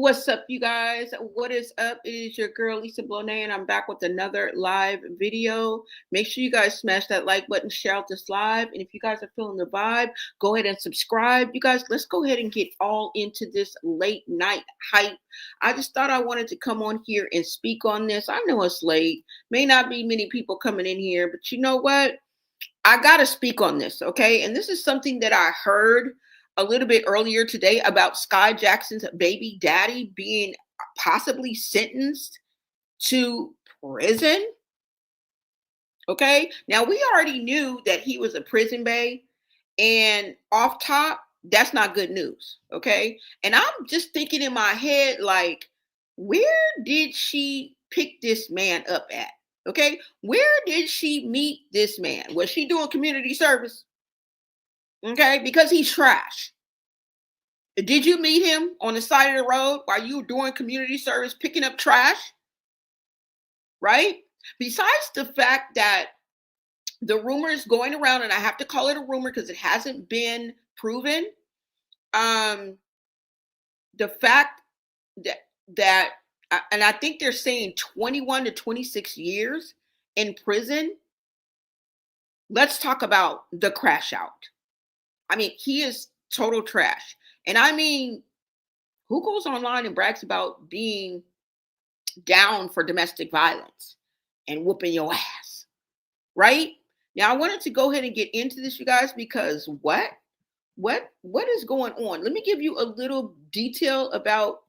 What's up, you guys? What is up? It is your girl Lisa Bonet, and I'm back with another live video. Make sure you guys smash that like button, share out this live, and if you guys are feeling the vibe, go ahead and subscribe. You guys, let's go ahead and get all into this late night hype. I just thought I wanted to come on here and speak on this. I know it's late, may not be many people coming in here, but you know what? I got to speak on this, okay? And this is something that I heard a little bit earlier today about Sky Jackson's baby daddy being possibly sentenced to prison. Okay. Now, we already knew that he was a prison bae, and off top, that's not good news. Okay. And I'm just thinking in my head, like, where did she pick this man up at? Okay. Where did she meet this man? Was she doing community service? Okay, because he's trash. Did you meet him on the side of the road while you were doing community service, picking up trash? Right? Besides the fact that the rumor is going around, and I have to call it a rumor because it hasn't been proven. The fact that and I think they're saying 21 to 26 years in prison. Let's talk about the crash out. I mean, he is total trash. And I mean, who goes online and brags about being down for domestic violence and whooping your ass? Right? Now, I wanted to go ahead and get into this, you guys, because what is going on? Let me give you a little detail about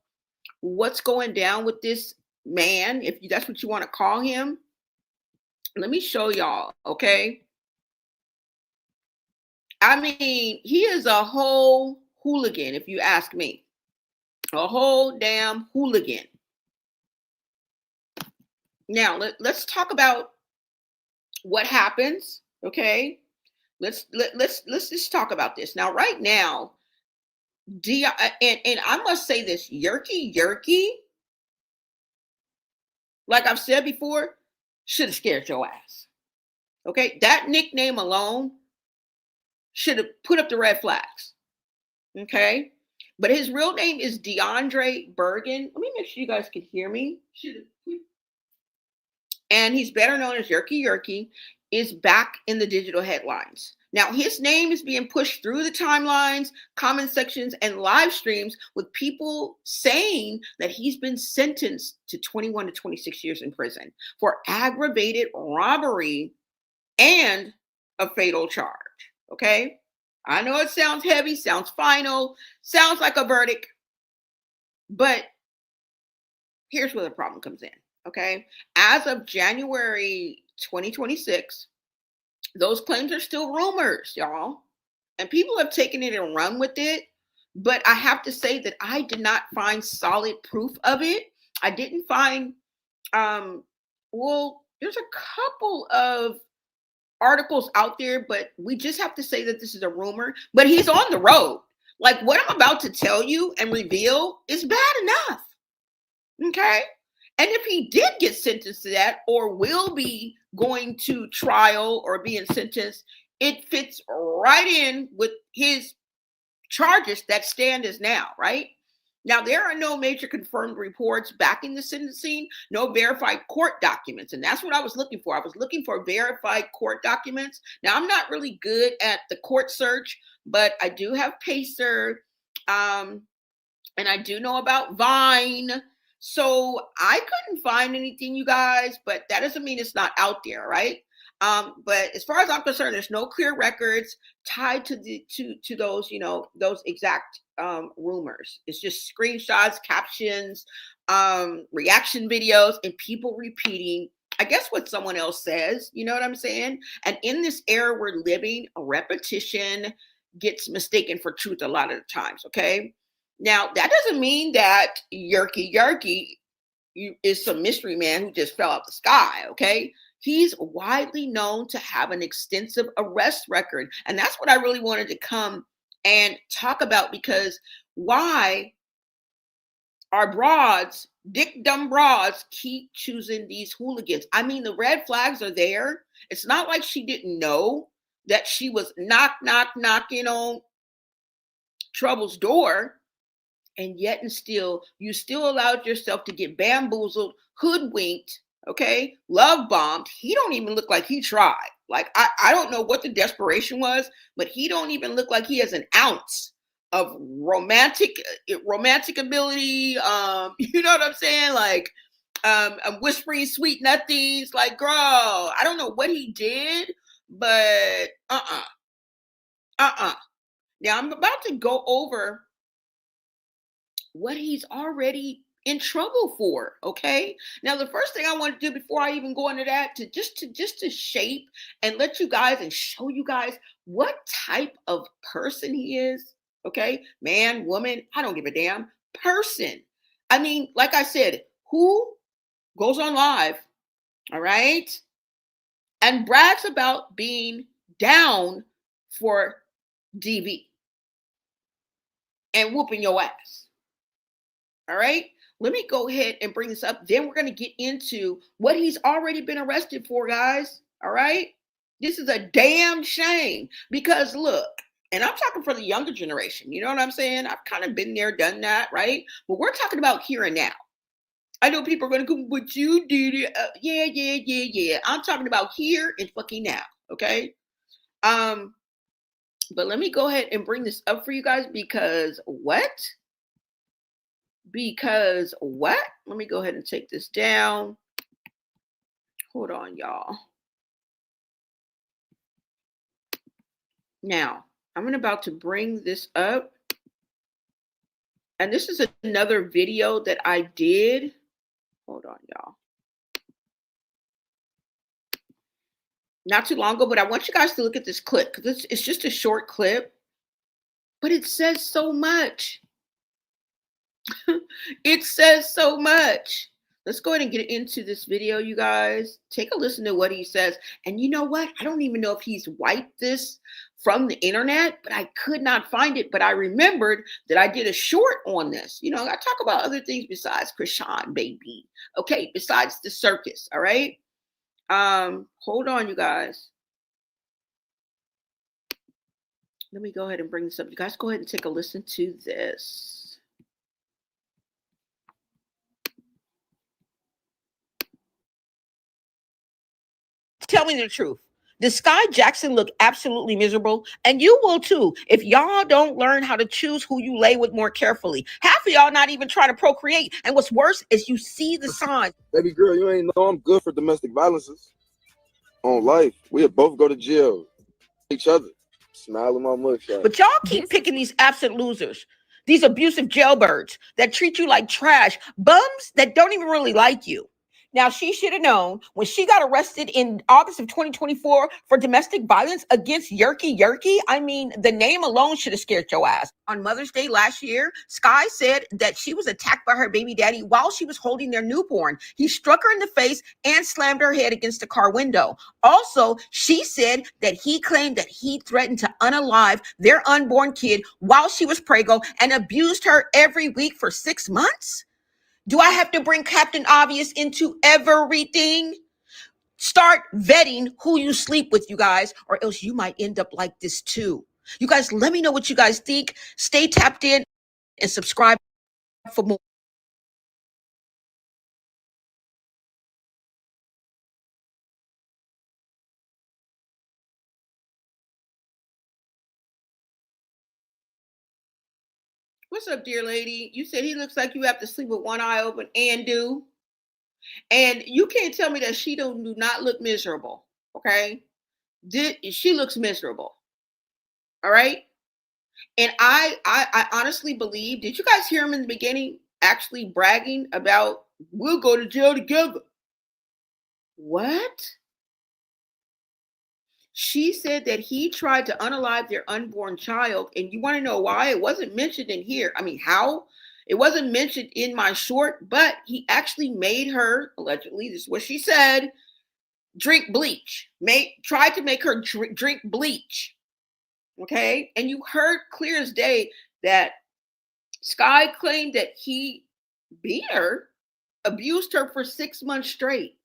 what's going down with this man, if that's what you want to call him. Let me show y'all, okay? I mean, he is a whole hooligan, if you ask me. A whole damn hooligan. Now, let's talk about what happens, okay? Let's just talk about this. Now, right now, and I must say this, Yerky, like I've said before, should have scared your ass. Okay? That nickname alone should have put up the red flags. Okay. But his real name is DeAndre Bergen. Let me make sure you guys can hear me. And he's better known as Yerky, is back in the digital headlines. Now, his name is being pushed through the timelines, comment sections, and live streams with people saying that he's been sentenced to 21 to 26 years in prison for aggravated robbery and a fatal charge. Okay. I know it sounds heavy, sounds final, sounds like a verdict, but here's where the problem comes in. Okay. As of January 2026, those claims are still rumors, y'all. And people have taken it and run with it. But I have to say that I did not find solid proof of it. I didn't find, well, there's a couple of articles out there, but we just have to say that this is a rumor. But he's on the road. Like, what I'm about to tell you and reveal is bad enough. Okay. And if he did get sentenced to that, or will be going to trial or being sentenced, it fits right in with his charges that stand as now, right? Now, there are no major confirmed reports backing the sentencing, no verified court documents. And that's what I was looking for. I was looking for verified court documents. Now, I'm not really good at the court search, but I do have Pacer, and I do know about Vine. So I couldn't find anything, you guys, but that doesn't mean it's not out there, right? But as far as I'm concerned, there's no clear records tied to those, those exact rumors. It's just screenshots, captions, reaction videos, and people repeating, I guess, what someone else says. You know what I'm saying? And in this era we're living, a repetition gets mistaken for truth a lot of the times. Okay. Now, that doesn't mean that Yerky is some mystery man who just fell out the sky. Okay. He's widely known to have an extensive arrest record. And that's what I really wanted to come and talk about, because why are broads, dick dumb broads, keep choosing these hooligans? I mean, the red flags are there. It's not like she didn't know that she was knocking on Trouble's door. and yet and still, you still allowed yourself to get bamboozled, hoodwinked, okay, love bombed. He don't even look like he tried. Like, I don't know what the desperation was, but he don't even look like he has an ounce of romantic ability. You know what I'm saying? Like, I'm whispering sweet nothings. Like, girl, I don't know what he did, but uh-uh. Now I'm about to go over what he's already in trouble for. Okay. Now the first thing I want to do before I even go into that, to shape and let you guys and show you guys what type of person he is. Okay, man, woman, I don't give a damn. Person. I mean, like I said, who goes on live, all right, and brags about being down for DV and whooping your ass. All right. Let me go ahead and bring this up. Then we're going to get into what he's already been arrested for, guys. All right. This is a damn shame because look, and I'm talking for the younger generation. You know what I'm saying? I've kind of been there, done that, right? But we're talking about here and now. I know people are going to go, but you did it. Yeah. I'm talking about here and fucking now. Okay. But let me go ahead and bring this up for you guys because what? Because what? Let me go ahead and take this down. Hold on, y'all. Now, I'm about to bring this up. And this is another video that I did. Hold on, y'all. Not too long ago, but I want you guys to look at this clip because it's just a short clip, but it says so much. It says so much. Let's go ahead and get into this video, you guys. Take a listen to what he says. And you know what? I don't even know if he's wiped this from the internet, but I could not find it. But I remembered that I did a short on this. You know, I talk about other things besides Krishan, baby. Okay, besides the circus, all right? Hold on, you guys. Let me go ahead and bring this up. You guys go ahead and take a listen to this. Tell me the truth. Does Sky Jackson look absolutely miserable? And you will too if y'all don't learn how to choose who you lay with more carefully. Half of y'all not even trying to procreate. And what's worse is you see the signs. Baby girl, you ain't know I'm good for domestic violences. On life, we'll both go to jail. Each other. Smile in my mugshot. But y'all keep picking these absent losers, these abusive jailbirds that treat you like trash, bums that don't even really like you. Now, she should have known when she got arrested in August of 2024 for domestic violence against Yerky. I mean, the name alone should have scared your ass. On Mother's Day last year, Skai'S said that she was attacked by her baby daddy while she was holding their newborn. He struck her in the face and slammed her head against the car window. Also, she said that he claimed that he threatened to unalive their unborn kid while she was preggo and abused her every week for 6 months. Do I have to bring Captain Obvious into everything? Start vetting who you sleep with, you guys, or else you might end up like this too. You guys, let me know what you guys think. Stay tapped in and subscribe for more. What's up, dear lady? You said he looks like you have to sleep with one eye open and do. And you can't tell me that she do not look miserable. Okay. She looks miserable. All right. And I honestly believe, did you guys hear him in the beginning actually bragging about we'll go to jail together? What? She said that he tried to unalive their unborn child. And you want to know why? It wasn't mentioned in here. I mean, how? It wasn't mentioned in my short, but he actually made her, allegedly, this is what she said, drink bleach. Tried to make her drink bleach. Okay. And you heard clear as day that Sky claimed that he beat her, abused her for 6 months straight.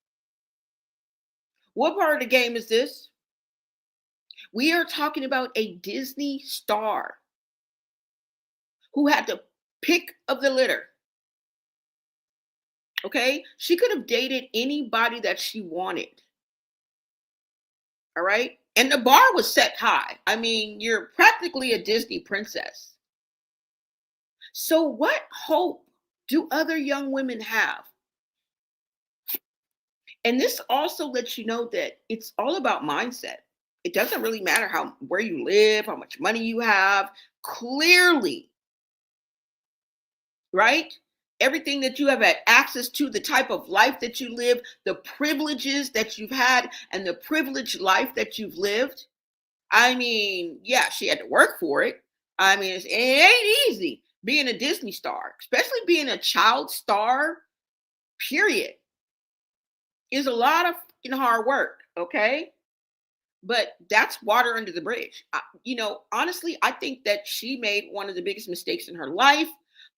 What part of the game is this? We are talking about a Disney star who had to Pick of the litter. Okay? She could have dated anybody that she wanted. All right? And the bar was set high. I mean, you're practically a Disney princess. So what hope do other young women have? And this also lets you know that it's all about mindset. It doesn't really matter where you live, how much money you have. Clearly, right? Everything that you have had access to, the type of life that you live, the privileges that you've had, and the privileged life that you've lived. I mean, yeah, she had to work for it. I mean, it ain't easy being a Disney star, especially being a child star, period, is a lot of hard work. Okay. But that's water under the bridge. Honestly, I think that she made one of the biggest mistakes in her life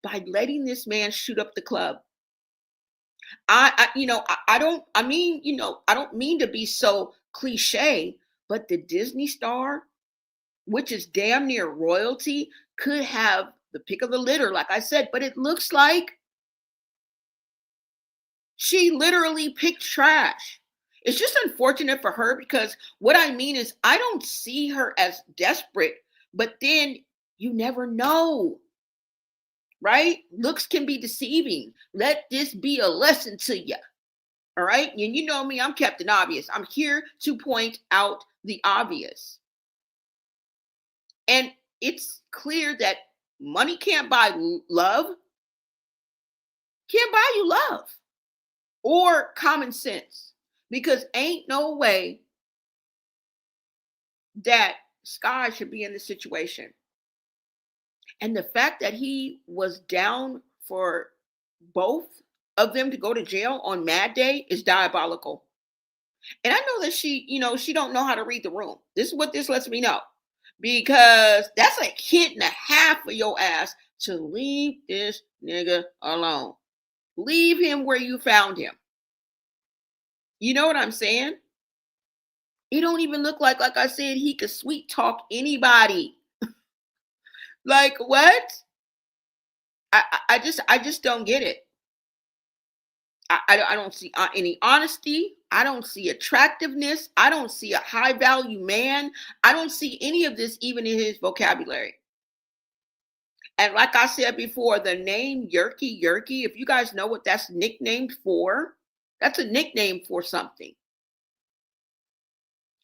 by letting this man shoot up the club. I don't mean to be so cliche, but the Disney star, which is damn near royalty, could have the pick of the litter, like I said, but it looks like she literally picked trash. It's just unfortunate for her because what I mean is I don't see her as desperate, but then you never know, right? Looks can be deceiving. Let this be a lesson to you. All right. And you know me, I'm Captain Obvious. I'm here to point out the obvious. And it's clear that money can't buy love, can't buy you love or common sense, because ain't no way that Skai'S should be in this situation. And the fact that he was down for both of them to go to jail on Mad Day is diabolical. And I know that she don't know how to read the room. This is what this lets me know. Because that's a hit and a half for your ass to leave this nigga alone. Leave him where you found him. You know what I'm saying? It don't even look like I said, he could sweet talk anybody. Like what? I just don't get it. I don't see any honesty. I don't see attractiveness. I don't see a high value man. I don't see any of this even in his vocabulary. And like I said before, the name Yerky Yerky, if you guys know what that's nicknamed for, that's a nickname for something.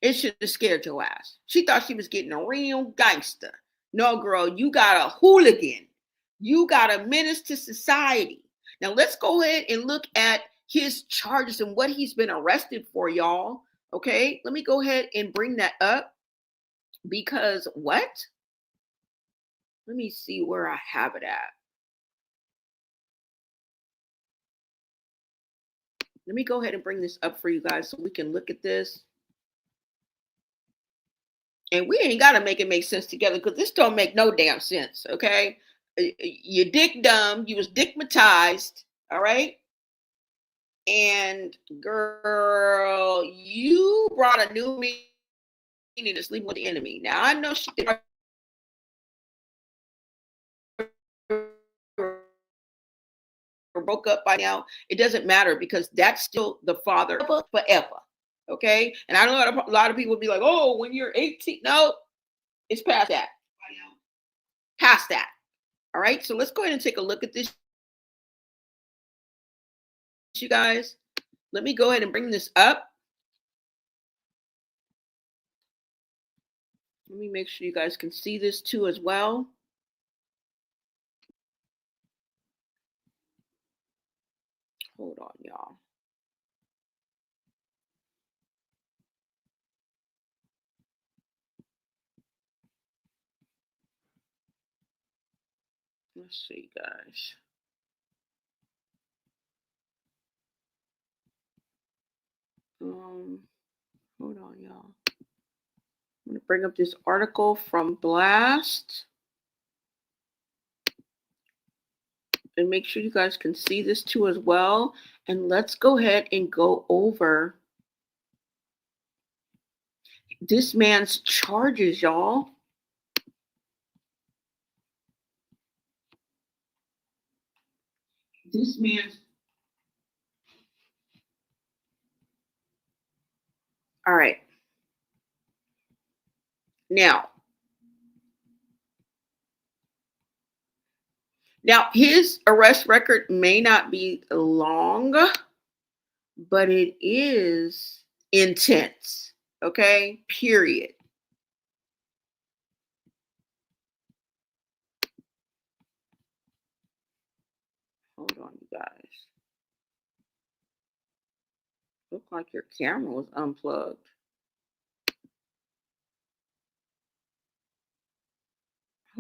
It should have scared your ass. She thought she was getting a real gangster. No, girl, you got a hooligan. You got a menace to society. Now, let's go ahead and look at his charges and what he's been arrested for, y'all. Okay, let me go ahead and bring that up because what? Let me see where I have it at. Let me go ahead and bring this up for you guys so we can look at this. And we ain't got to make it make sense together because this don't make no damn sense, okay? You dick dumb. You was dickmatized, all right? And girl, you brought a new meaning to sleep with the enemy. Now, I know she broke up by now. It doesn't matter because that's still the father forever. Okay. And I know a lot of people be like, oh, when you're 18. No, it's past that. Past that. All right. So let's go ahead and take a look at this, you guys. Let me go ahead and bring this up. Let me make sure you guys can see this too as well. Hold on, y'all. Let's see, guys. Hold on, y'all. I'm going to bring up this article from Blast. And make sure you guys can see this too as well. And let's go ahead and go over this man's charges, y'all. This man's. All right. Now his arrest record may not be long, but it is intense. Okay? Period. Hold on, you guys. Look like your camera was unplugged.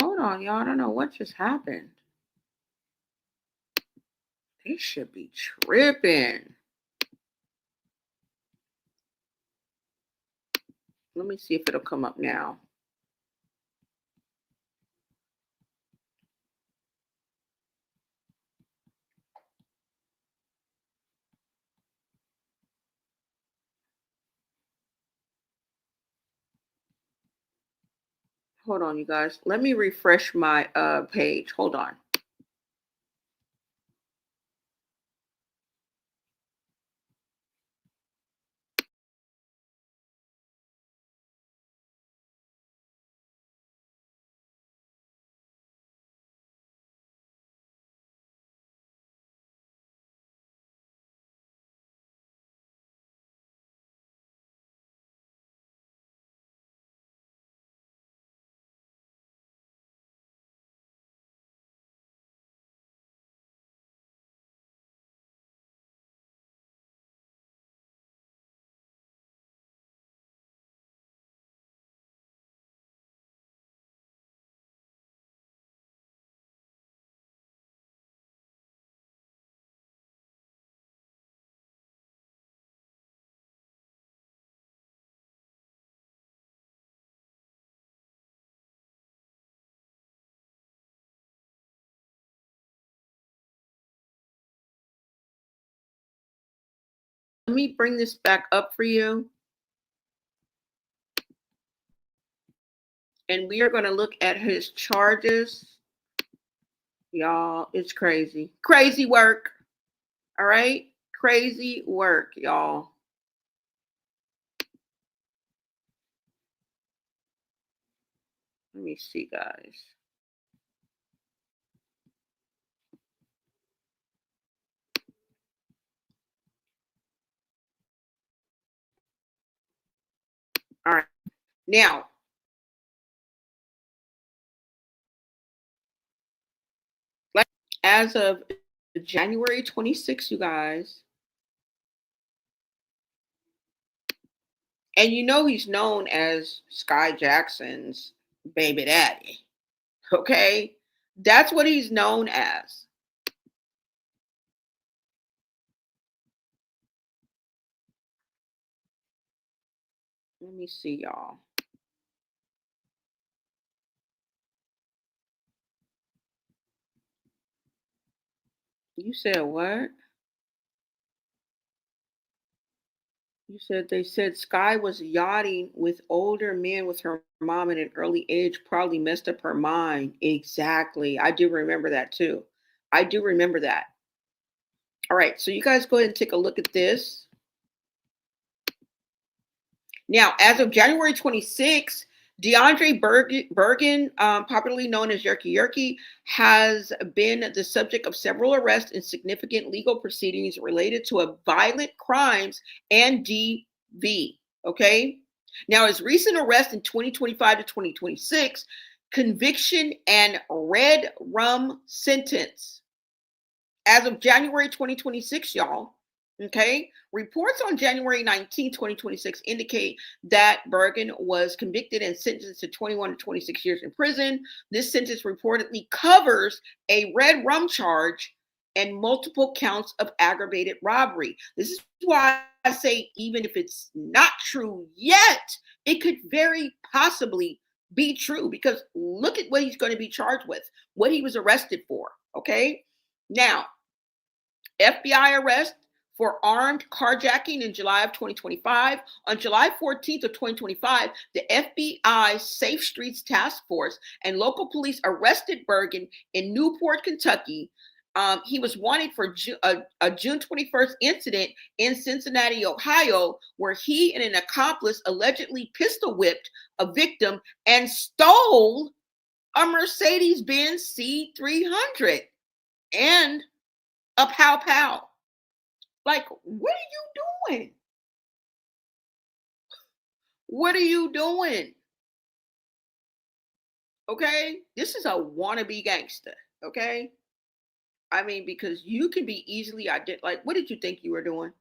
Hold on, y'all. I don't know what just happened. They should be tripping. Let me see if it'll come up now. Hold on, you guys. Let me refresh my page. Hold on. Let me bring this back up for you. And we are going to look at his charges. Y'all, it's crazy. Crazy work. All right? Crazy work, y'all. Let me see, guys. All right. Now, as of January 26th, you guys, and you know he's known as Sky Jackson's baby daddy. Okay? That's what he's known as. Let me see, y'all. You said what? You said they said Sky was yachting with older men with her mom at an early age, probably messed up her mind. Exactly. I do remember that too. I do remember that. All right. So you guys go ahead and take a look at this. Now, as of January 26th, DeAndre Bergen, popularly known as Yerky Yerky, has been the subject of several arrests and significant legal proceedings related to a violent crimes and DV. Okay. Now, his recent arrest in 2025 to 2026, conviction and red rum sentence. As of January 2026, y'all, okay, reports on January 19, 2026 indicate that Bergen was convicted and sentenced to 21 to 26 years in prison. This sentence reportedly covers a red rum charge and multiple counts of aggravated robbery. This is why I say, even if it's not true yet, it could very possibly be true, because look at what he's going to be charged with, what he was arrested for. Okay. Now, FBI arrest for armed carjacking in July of 2025. On July 14th of 2025, the FBI Safe Streets Task Force and local police arrested Bergen in Newport, Kentucky, He was wanted for a June 21st incident in Cincinnati, Ohio, where he and an accomplice allegedly pistol whipped a victim and stole a Mercedes-Benz C300 and a Pow Pow. Like, what are you doing? What are you doing? Okay, this is a wannabe gangster. Okay, I mean, because you can be easily like, what did you think you were doing?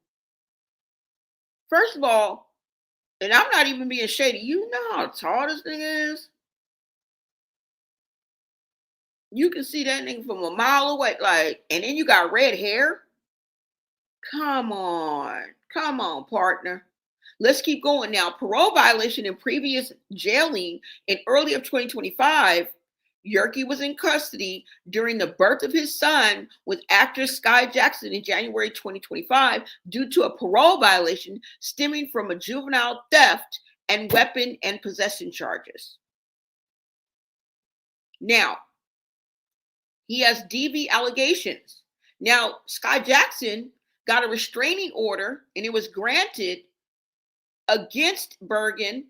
First of all, and I'm not even being shady. You know how tall this thing is. You can see that nigga from a mile away. Like, and then you got red hair. Come on, partner. Let's keep going now. Parole violation and previous jailing in early of 2025. Yerke was in custody during the birth of his son with actor Skai'S Jackson in January 2025 due to a parole violation stemming from a juvenile theft and weapon and possession charges. Now, he has DV allegations. Now, Skai'S Jackson got a restraining order and it was granted against Bergen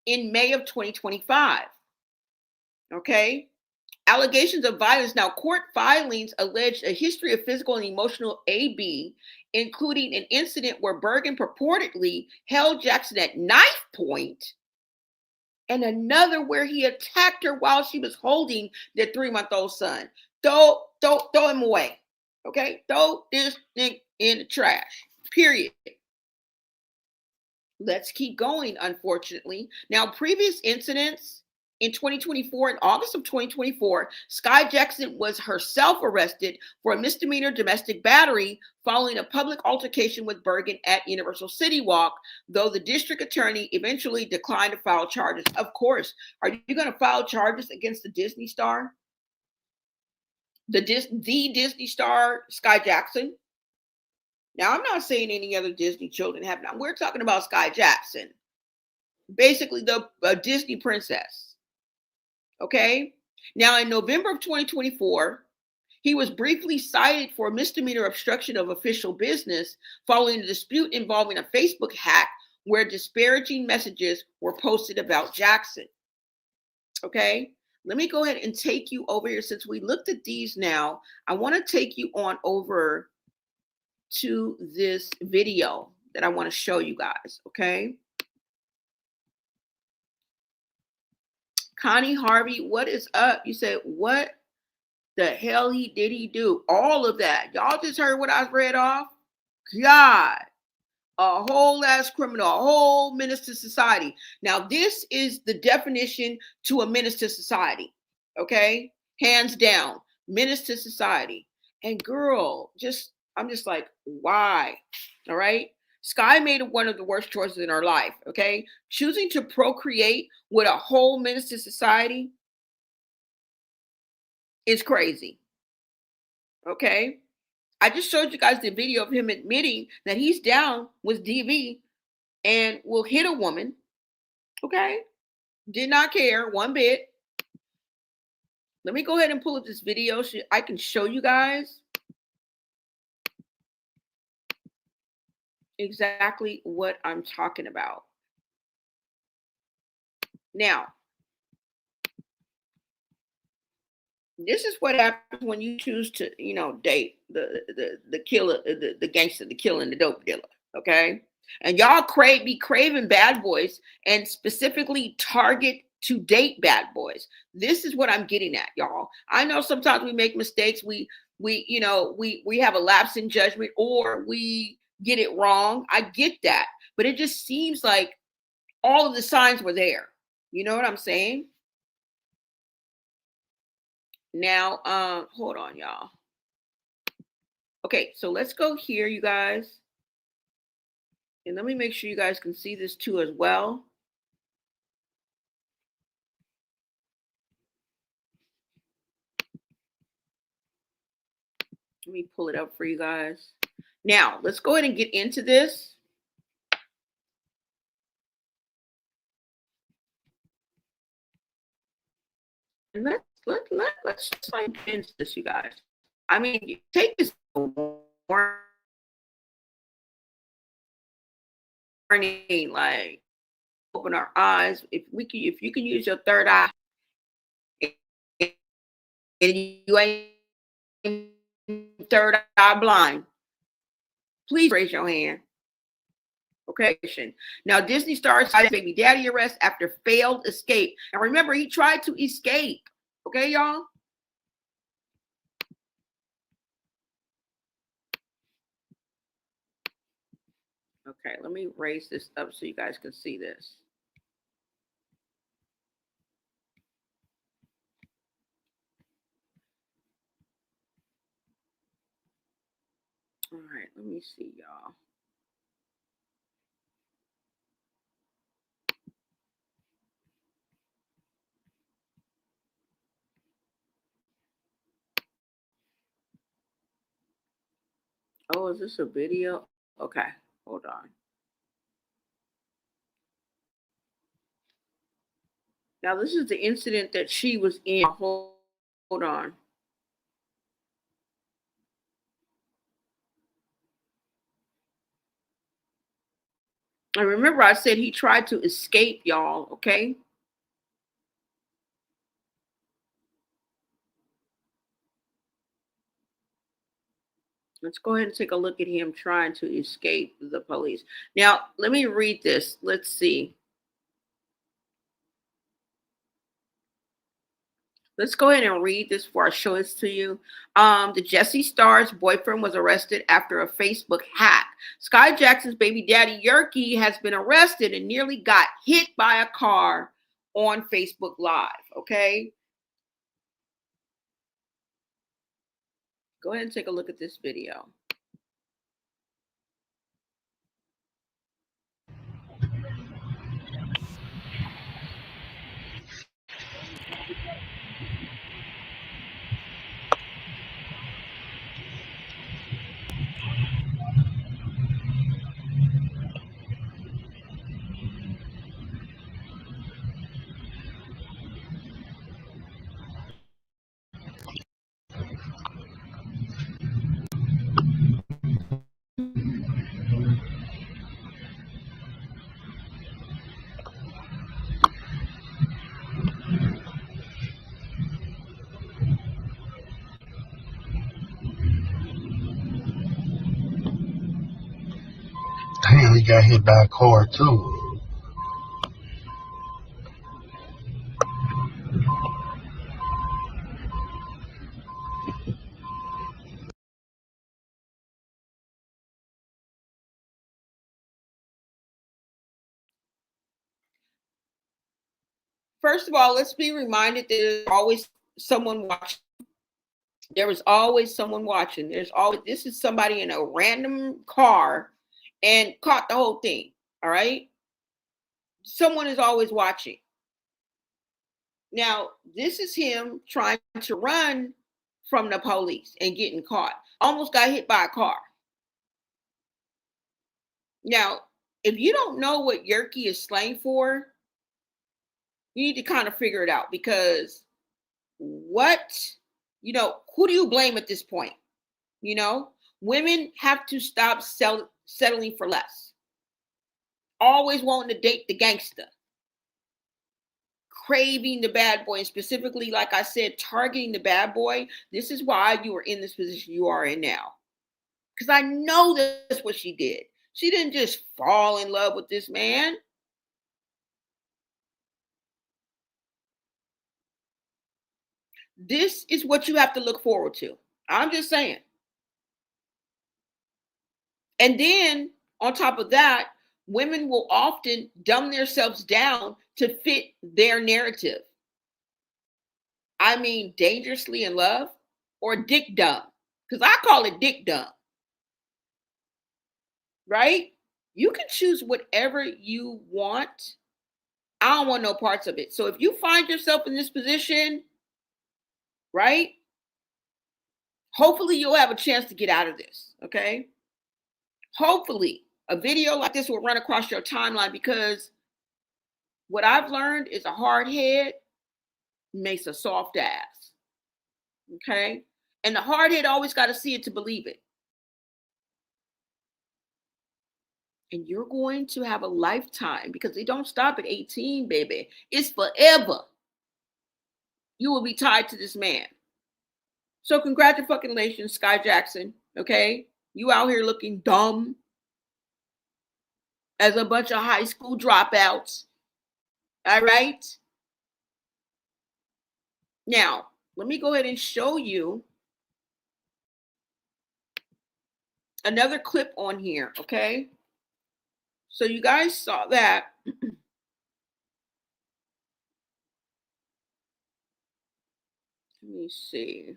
in May of 2025. Okay. Allegations of violence. Now, court filings alleged a history of physical and emotional AB, including an incident where Bergen purportedly held Jackson at knife point, and another where he attacked her while she was holding their 3-month-old son. Throw him away. Okay? Throw this thing in the trash. Period. Let's keep going, unfortunately. Now, previous incidents in 2024, in August of 2024, Skai'S Jackson was herself arrested for a misdemeanor domestic battery following a public altercation with Bergen at Universal City Walk, though the district attorney eventually declined to file charges. Of course. Are you going to file charges against the Disney star? The Disney star, Skai'S Jackson? Now, I'm not saying any other Disney children have not. We're talking about Skai'S Jackson, basically the Disney princess. Okay. Now, in November of 2024, he was briefly cited for misdemeanor obstruction of official business following a dispute involving a Facebook hack where disparaging messages were posted about Jackson. Okay. Let me go ahead and take you over here. Since we looked at these now, I want to take you on over to this video that I want to show you guys. Okay. Connie Harvey, what is up? You said, what the hell did he do? All of that. Y'all just heard what I read off? God, a whole ass criminal, a whole menace to society. Now, this is the definition to a menace to society. Okay. Hands down, menace to society. And girl, I'm just like, why? All right. Sky made one of the worst choices in her life. Okay. Choosing to procreate with a whole menace to society is crazy. Okay. I just showed you guys the video of him admitting that he's down with DV and will hit a woman. Okay. Did not care one bit. Let me go ahead and pull up this video so I can show you guys exactly what I'm talking about. Now, this is what happens when you choose to, date the killer, the gangster, the killing, the dope dealer. Okay. And y'all be craving bad boys and specifically target to date bad boys. This is what I'm getting at, y'all. I know sometimes we make mistakes. We have a lapse in judgment or we get it wrong. I get that. But it just seems like all of the signs were there. You know what I'm saying? Now, hold on, y'all. Okay, so let's go here, you guys. And let me make sure you guys can see this too as well. Let me pull it up for you guys. Now, let's go ahead and get into this. And let's just like finish this, you guys. I mean, you take this warning, like open our eyes. If you can use your third eye, and you ain't third eye blind, please raise your hand. Okay. Now, Disney star cited baby daddy arrest after failed escape. And remember, he tried to escape. Okay, y'all? Okay, let me raise this up so you guys can see this. All right, let me see, y'all. Oh, is this a video? Okay, hold on. Now, this is the incident that she was in. Hold on. And remember, I said he tried to escape, y'all, okay? Let's go ahead and take a look at him trying to escape the police. Now, let me read this. Let's see. Let's go ahead and read this before I show this to you. The Jesse Star's boyfriend was arrested after a Facebook hack. Sky Jackson's baby daddy, Yerky, has been arrested and nearly got hit by a car on Facebook Live. Okay. Go ahead and take a look at this video. Damn, he got hit by a car too. First of all, let's be reminded that there's always someone watching. There is always someone watching. There's always, this is somebody in a random car and caught the whole thing. All right. Someone is always watching. Now, this is him trying to run from the police and getting caught. Almost got hit by a car. Now, if you don't know what Yerky is slang for, you need to kind of figure it out, because who do you blame at this point? Women have to stop settling for less. Always wanting to date the gangster. Craving the bad boy, and specifically, like I said, targeting the bad boy. This is why you are in this position you are in now. Because I know that's what she did. She didn't just fall in love with this man. This is what you have to look forward to. I'm just saying. And then on top of that, women will often dumb themselves down to fit their narrative. I mean, dangerously in love or dick dumb, because I call it dick dumb. Right? You can choose whatever you want. I don't want no parts of it. So if you find yourself in this position, right? Hopefully you'll have a chance to get out of this. Okay. Hopefully a video like this will run across your timeline, because what I've learned is a hard head makes a soft ass. Okay. And the hard head always got to see it to believe it. And you're going to have a lifetime because they don't stop at 18, baby. It's forever. You will be tied to this man. So congratulations, Sky Jackson. Okay? You out here looking dumb as a bunch of high school dropouts. All right? Now, let me go ahead and show you another clip on here, okay? So you guys saw that. Let me see.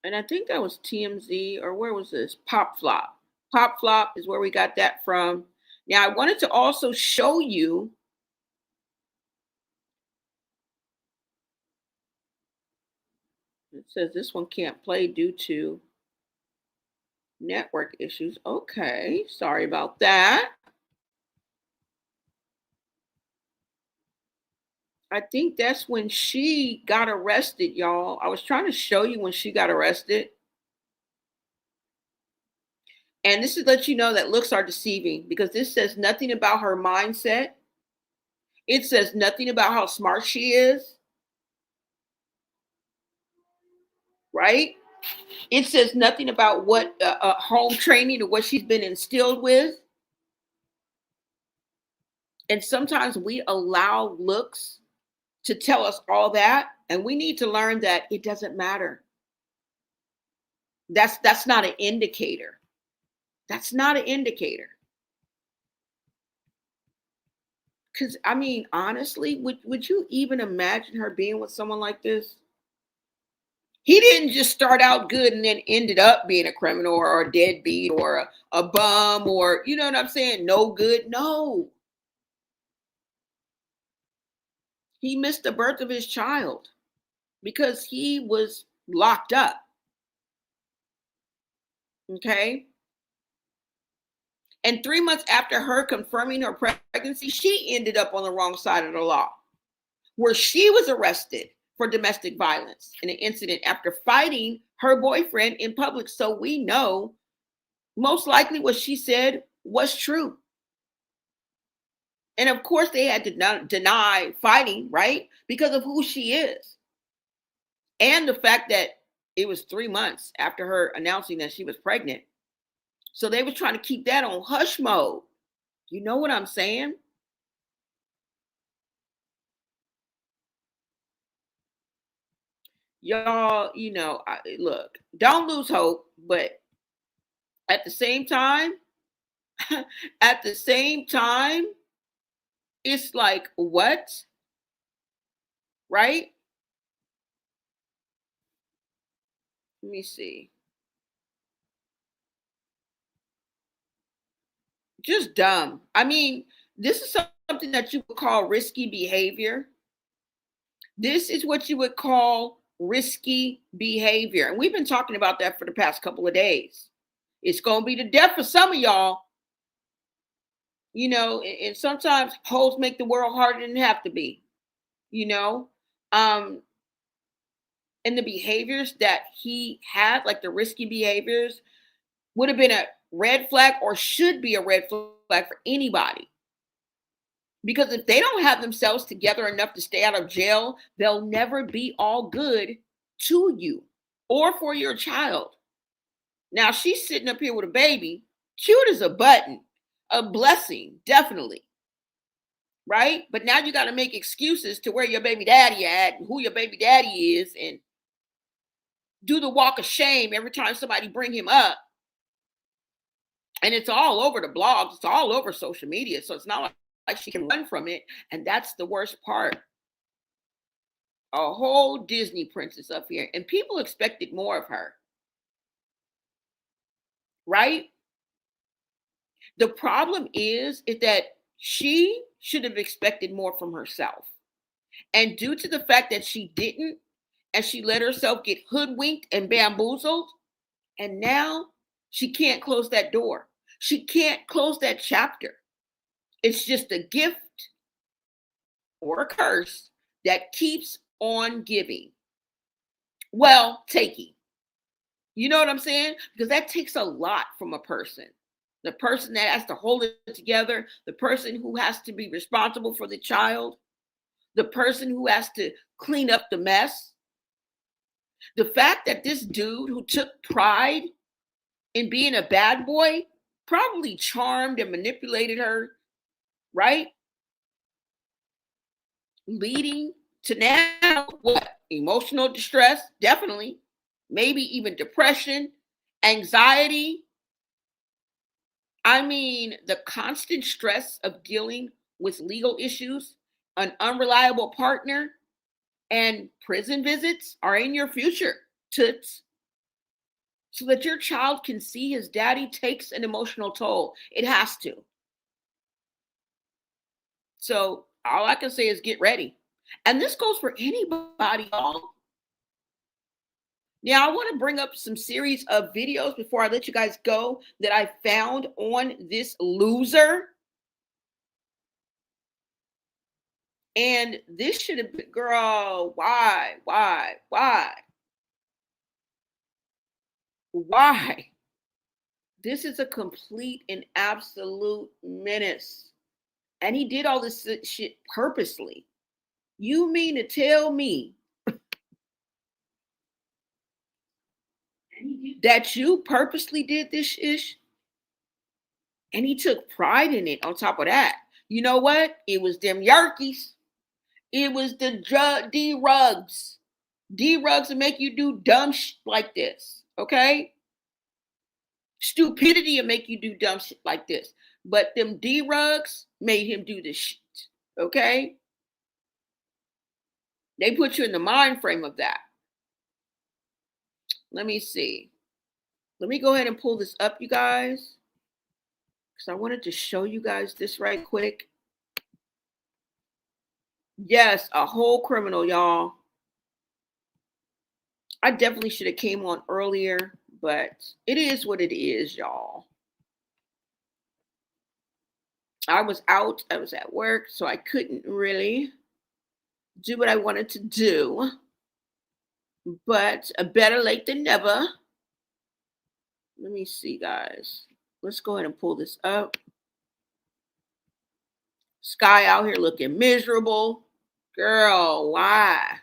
And I think that was TMZ, or where was this? Pop Flop. Pop Flop is where we got that from. Now, I wanted to also show you it says this one can't play due to network issues. Okay, sorry about that. I think that's when she got arrested, y'all. I was trying to show you when she got arrested. And this is to let you know that looks are deceiving because this says nothing about her mindset. It says nothing about how smart she is. Right? It says nothing about what home training or what she's been instilled with. And sometimes we allow looks to tell us all that, and we need to learn that it doesn't matter. That's not an indicator. That's not an indicator. Because, I mean, honestly, would you even imagine her being with someone like this? He didn't just start out good and then ended up being a criminal or a deadbeat or a bum or, you know what I'm saying? No good. No. He missed the birth of his child because he was locked up. Okay. And 3 months after her confirming her pregnancy, she ended up on the wrong side of the law, where she was arrested for domestic violence in an incident after fighting her boyfriend in public. So we know most likely what she said was true. And of course, they had to deny fighting, right? Because of who she is. And the fact that it was 3 months after her announcing that she was pregnant. So they were trying to keep that on hush mode. You know what I'm saying? Y'all, you know, look, don't lose hope. But at the same time, it's like, what? Right? Let me see. Just dumb. I mean, this is something that you would call risky behavior. This is what you would call risky behavior. And we've been talking about that for the past couple of days. It's going to be the death for some of y'all. You know, and sometimes hoes make the world harder than it have to be, you know. And the behaviors that he had, like the risky behaviors, would have been a red flag or should be a red flag for anybody. Because if they don't have themselves together enough to stay out of jail, they'll never be all good to you or for your child. Now, she's sitting up here with a baby, cute as a button, a blessing, definitely. Right? But now you got to make excuses to where your baby daddy at and who your baby daddy is and do the walk of shame every time somebody bring him up. And it's all over the blogs. It's all over social media. So it's not like she can run from it. And that's the worst part. A whole Disney princess up here. And people expected more of her. Right? The problem is that she should have expected more from herself. And due to the fact that she didn't, and she let herself get hoodwinked and bamboozled, and now she can't close that door. She can't close that chapter. It's just a gift or a curse that keeps on giving. Well, takey. You know what I'm saying? Because that takes a lot from a person. The person that has to hold it together, the person who has to be responsible for the child, the person who has to clean up the mess. The fact that this dude who took pride in being a bad boy probably charmed and manipulated her, right? Leading to now what? Emotional distress, definitely. Maybe even depression, anxiety. I mean, the constant stress of dealing with legal issues, an unreliable partner, and prison visits are in your future, toots. So that your child can see his daddy takes an emotional toll. It has to. So all I can say is get ready. And this goes for anybody, y'all. Now, I want to bring up some series of videos before I let you guys go that I found on this loser. And this should have been, girl, why? This is a complete and absolute menace. And he did all this shit purposely. You mean to tell me that you purposely did this ish? And he took pride in it on top of that. You know what? It was them Yerkies. It was the D-Rugs. D-Rugs will make you do dumb shit like this. Okay? Stupidity will make you do dumb shit like this. But them D-Rugs made him do this shit. Okay? They put you in the mind frame of that. Let me see. Let me go ahead and pull this up, you guys. Because I wanted to show you guys this right quick. Yes, a whole criminal, y'all. I definitely should have came on earlier, but it is what it is, y'all. I was out. I was at work, so I couldn't really do what I wanted to do. But better late than never. Let me see, guys. Let's go ahead and pull this up. Sky out here looking miserable. Girl, why?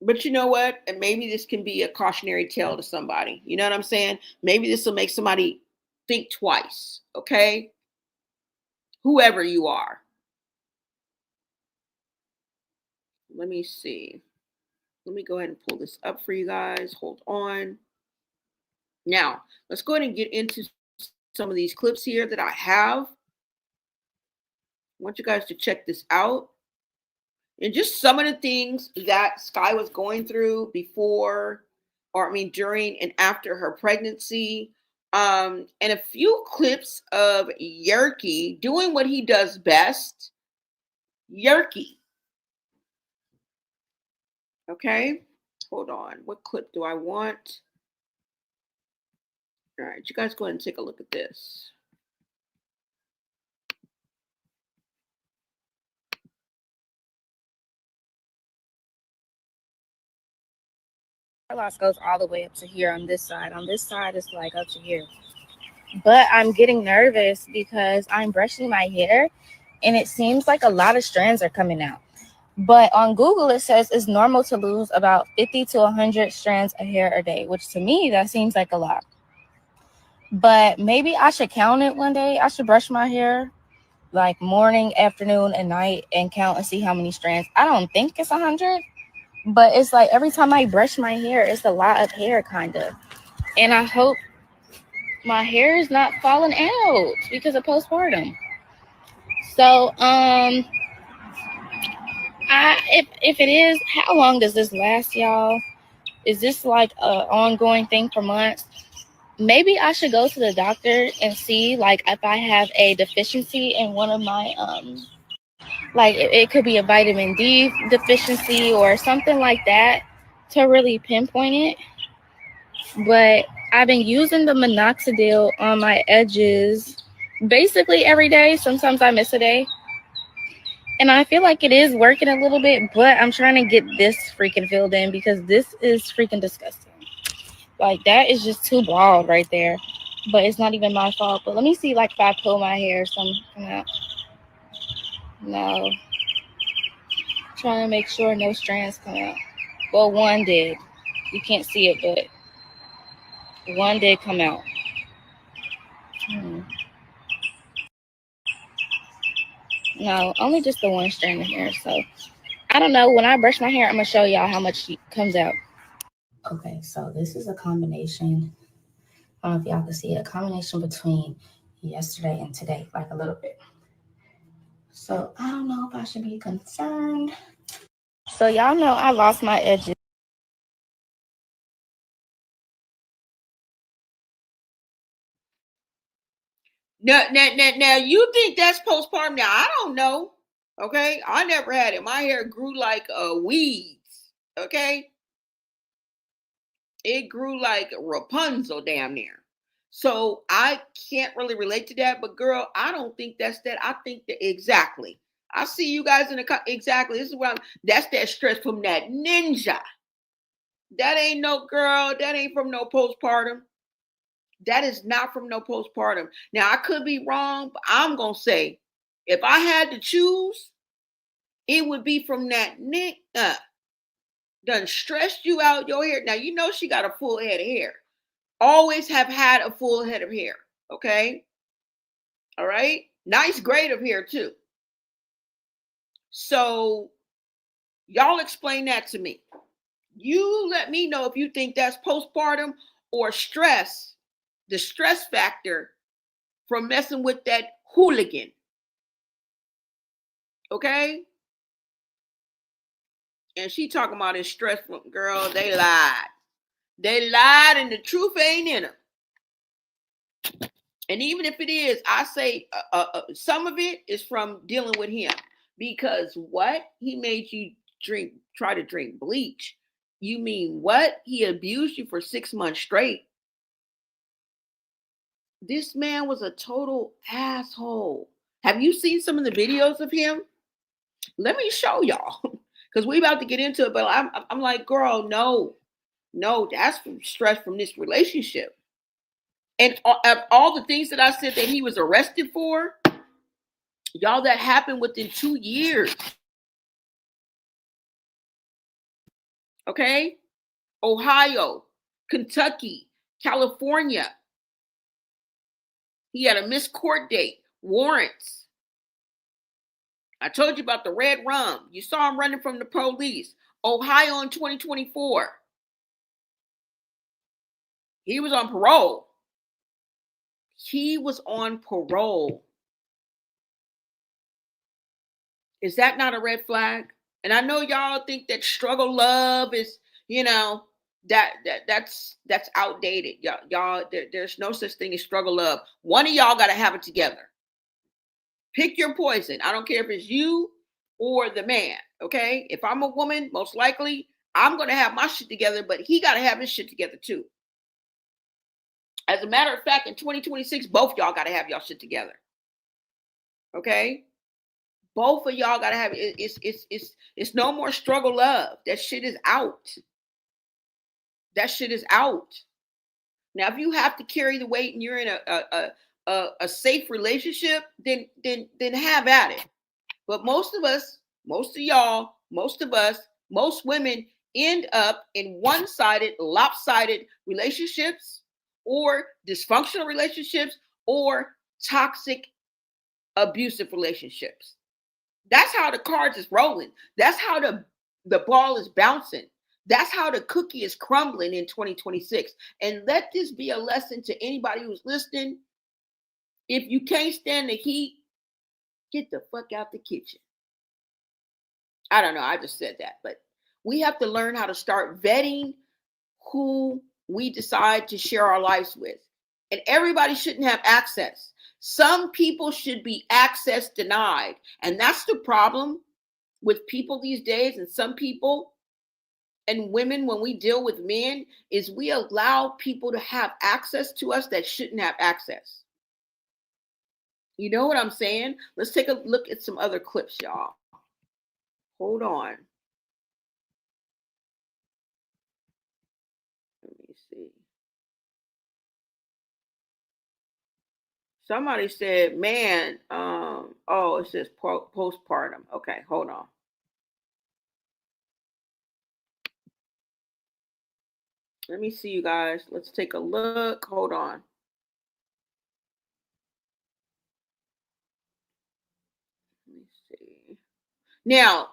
But you know what? And maybe this can be a cautionary tale to somebody. You know what I'm saying? Maybe this will make somebody think twice. Okay? Whoever you are. Let me see. Let me go ahead and pull this up for you guys. Hold on. Now, let's go ahead and get into some of these clips here that I have. I want you guys to check this out. And just some of the things that Skai was going through before, or I mean, during and after her pregnancy. And a few clips of Yerky doing what he does best. Yerky. Okay, hold on. What clip do I want? All right, you guys go ahead and take a look at this. Loss goes all the way up to here on this side. On this side, it's like up to here. But I'm getting nervous because I'm brushing my hair and it seems like a lot of strands are coming out. But on Google, it says it's normal to lose about 50 to 100 strands of hair a day, which to me, that seems like a lot. But maybe I should count it one day. I should brush my hair like morning, afternoon, and night and count and see how many strands. I don't think it's 100, but it's like every time I brush my hair, it's a lot of hair kind of. And I hope my hair is not falling out because of postpartum. So, if it is, how long does this last, y'all? Is this like an ongoing thing for months? Maybe I should go to the doctor and see like if I have a deficiency in one of my like it could be a vitamin D deficiency or something like that to really pinpoint it. But I've been using the minoxidil on my edges basically every day. Sometimes I miss a day. And I feel like it is working a little bit, but I'm trying to get this freaking filled in because this is freaking disgusting. Like, that is just too bald right there. But it's not even my fault. But let me see, like, if I pull my hair or something come out. No. Trying to make sure no strands come out. Well, one did. You can't see it, but one did come out. No, only just the one strand of hair. So I don't know. When I brush my hair, I'm gonna show y'all how much comes out. Okay, so this is a combination. I don't know if y'all can see it, a combination between yesterday and today, like a little bit. So I don't know if I should be concerned. So y'all know I lost my edges. Now, you think that's postpartum? Now, I don't know. Okay, I never had it. My hair grew like weeds. Okay, it grew like Rapunzel, damn near. So I can't really relate to that. But girl, I don't think that's that. I think that exactly. I see you guys in the exactly. This is what I'm. That's that stress from that ninja. That ain't no girl. That ain't from no postpartum. That is not from no postpartum. Now, I could be wrong, but I'm going to say if I had to choose, it would be from that done stressed you out your hair. Now, you know she got a full head of hair. Always have had a full head of hair. Okay? All right? Nice grade of hair, too. So, y'all explain that to me. You let me know if you think that's postpartum or stress, the stress factor from messing with that hooligan. Okay? And she talking about his stress from girl, they lied. They lied and the truth ain't in them. And even if it is, I say some of it is from dealing with him. Because what? He made you try to drink bleach. You mean what? He abused you for 6 months straight. This man was a total asshole. Have you seen some of the videos of him? Let me show y'all. Because we about to get into it. But I'm like, girl, no, that's from stress from this relationship. And all the things that I said that he was arrested for, y'all, that happened within 2 years. Okay? Ohio, Kentucky, California. He had a missed court date, warrants. I told you about the red rum. You saw him running from the police. Ohio in 2024. He was on parole. He was on parole. Is that not a red flag? And I know y'all think that struggle love is, that's outdated. Y'all there's no such thing as struggle love. One of y'all got to have it together. Pick your poison. I don't care if it's you or the man. Okay? If I'm a woman, most likely I'm going to have my shit together, but he got to have his shit together too. As a matter of fact, in 2026, both y'all got to have y'all shit together. Okay? Both of y'all got to have it. It's no more struggle love. That shit is out. That shit is out. Now, if you have to carry the weight and you're in a safe relationship, then have at it. But most of us, most of y'all, most of us, most women end up in one-sided, lopsided relationships or dysfunctional relationships or toxic, abusive relationships. That's how the cards is rolling. That's how the ball is bouncing. That's how the cookie is crumbling in 2026. And let this be a lesson to anybody who's listening. If you can't stand the heat, get the fuck out the kitchen. I don't know. I just said that. But we have to learn how to start vetting who we decide to share our lives with. And everybody shouldn't have access. Some people should be access denied. And that's the problem with people these days. And some people and women, when we deal with men, is we allow people to have access to us that shouldn't have access. You know what I'm saying? Let's take a look at some other clips, y'all. Hold on. Let me see. Somebody said, man, oh, it says postpartum. Okay, hold on. Let me see, you guys. Let's take a look. Hold on. Let me see. Now,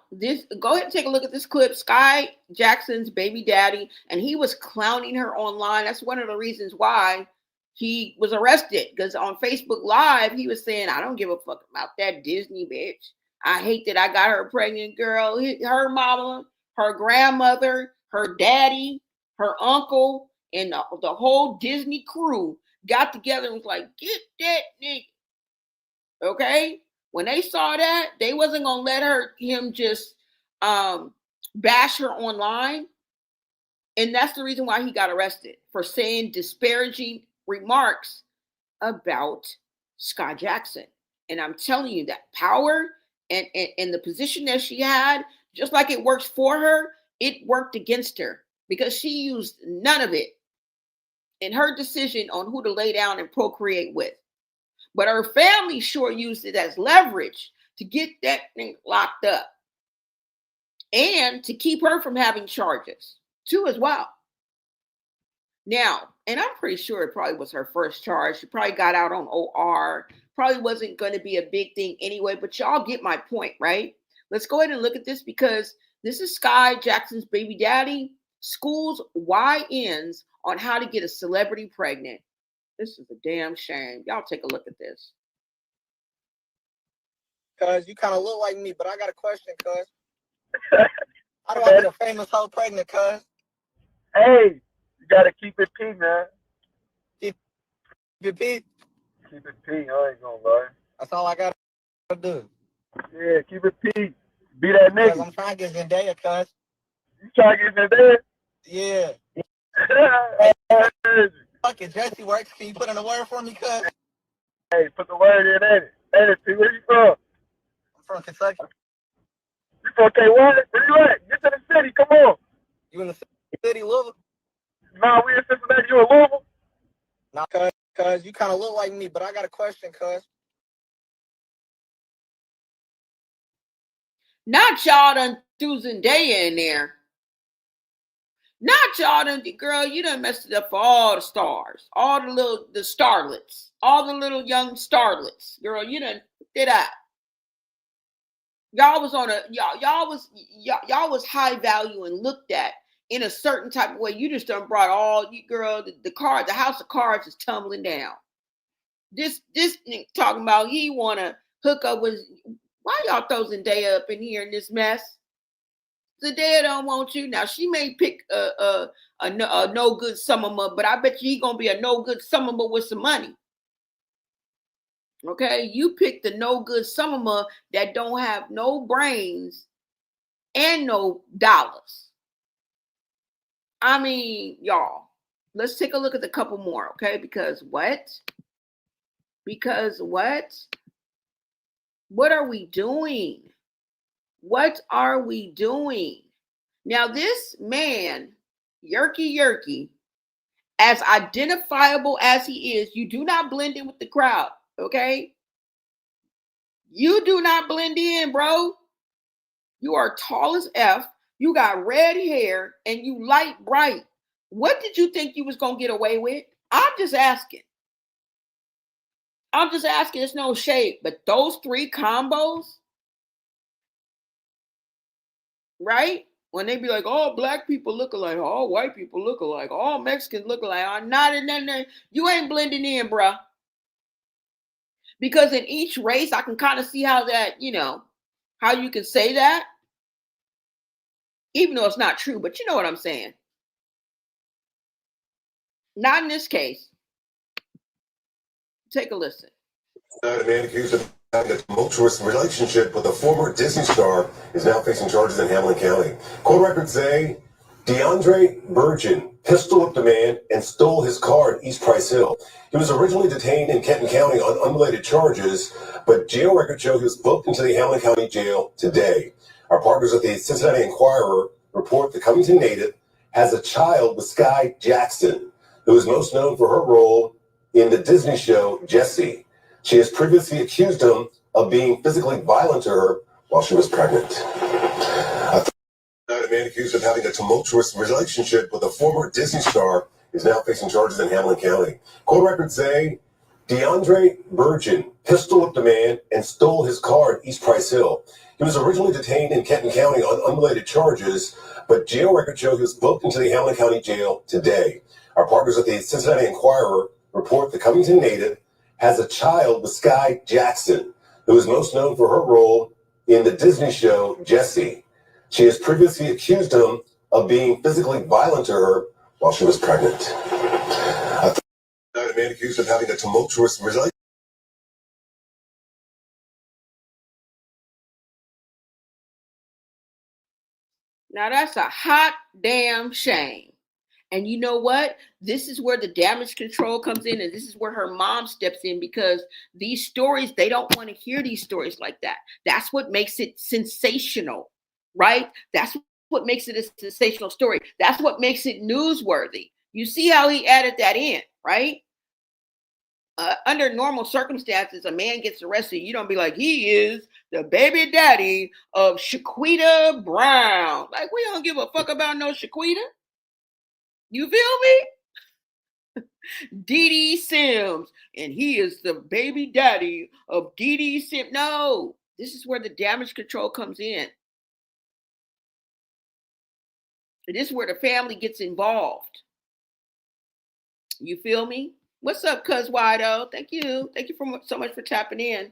go ahead and take a look at this clip. Skai Jackson's baby daddy, and he was clowning her online. That's one of the reasons why he was arrested. Because on Facebook Live, he was saying, I don't give a fuck about that Disney bitch. I hate that I got her pregnant, girl. Her mama, her grandmother, her daddy, her uncle, and the whole Disney crew got together and was like, get that nigga. Okay? When they saw that, they wasn't gonna let him just bash her online. And that's the reason why he got arrested, for saying disparaging remarks about Skai Jackson. And I'm telling you, that power and the position that she had, just like it works for her, it worked against her, because she used none of it in her decision on who to lay down and procreate with. But her family sure used it as leverage to get that thing locked up and to keep her from having charges too as well. Now, and I'm pretty sure it probably was her first charge. She probably got out on OR. Probably wasn't going to be a big thing anyway, but y'all get my point, right? Let's go ahead and look at this, because this is Skai Jackson's baby daddy. Schools YNs on how to get a celebrity pregnant. This is a damn shame. Y'all take a look at this. Cuz you kind of look like me, but I got a question, cuz. How do I get a famous hoe pregnant, cuz? Hey, you gotta keep it P, man. Keep it P? Keep it P, I ain't gonna lie. That's all I gotta do. Yeah, keep it P. Be that nigga. Cuz I'm trying to get Zendaya, cuz. You trying to get in there? Yeah. Fuck it, Jesse works. Can you put in a word for me, cuz? Hey, put the word in, ain't it? Ain't it, P? Where you from? I'm from Kentucky. You from K1? Where you at? Get to the city, come on. You in the city, Louisville? Nah, we in Cincinnati, you in Louisville? Nah, cuz you kind of look like me, but I got a question, cuz. Not y'all done threw Zendaya in there. Not y'all done, girl, you done messed it up for all the stars, all the starlets, all the little young starlets. Girl, you done did that. Y'all was on a y'all was high value and looked at in a certain type of way. You just done brought all you, girl, the house of cards is tumbling down. This nigga talking about he wanna hook up with. Why y'all throw Zendaya up in here in this mess? Zendaya don't want you. Now she may pick a no good summer, but I bet you he gonna be a no good summer with some money. Okay, you pick the no good summer that don't have no brains and no dollars. I mean, y'all, let's take a look at the couple more, okay? Because what? What are we doing? What are we doing? Now, this man, Yerky, as identifiable as he is, you do not blend in with the crowd, okay? You do not blend in, bro. You are tall as F. You got red hair and you light bright. What did you think you was going to get away with? I'm just asking. It's no shade. But those three combos, right? When they be like, all black people look alike, all white people look alike, all Mexicans look alike, I'm not in there. You ain't blending in, bruh. Because in each race, I can kind of see how that, how you can say that. Even though it's not true, but you know what I'm saying. Not in this case. Take a listen. A man accused of having a tumultuous relationship with a former Disney star is now facing charges in Hamilton County. Court records say DeAndre Burgeon pistol-whipped a man and stole his car in East Price Hill. He was originally detained in Kenton County on unrelated charges, but jail records show he was booked into the Hamilton County Jail today. Our partners at the Cincinnati Enquirer report the Covington native has a child with Skai Jackson, who is most known for her role in the Disney show Jessie. She has previously accused him of being physically violent to her while she was pregnant. A man accused of having a tumultuous relationship with a former Disney star is now facing charges in Hamilton County. Court records say DeAndre Burgeon pistol-whipped a man and stole his car in East Price Hill. He was originally detained in Kenton County on unrelated charges, but jail records show he was booked into the Hamilton County Jail today. Our partners at the Cincinnati Enquirer report the Covington native has a child with Skai Jackson, who is most known for her role in the Disney show Jessie. She has previously accused him of being physically violent to her while she was pregnant. A man accused of having a tumultuous relationship. Now that's a hot damn shame. And you know what? This is where the damage control comes in, and this is where her mom steps in, because these stories, they don't want to hear these stories like that. That's what makes it sensational, right? That's what makes it a sensational story. That's what makes it newsworthy. You see how he added that in, right? Under normal circumstances, a man gets arrested. You don't be like, he is the baby daddy of Shaquita Brown. Like, we don't give a fuck about no Shaquita. You feel me? Dee Sims, and he is the baby daddy of Dee Sims. No, this is where the damage control comes in. This is where the family gets involved. You feel me? What's up, Cuz Wido? Thank you. Thank you so much for tapping in.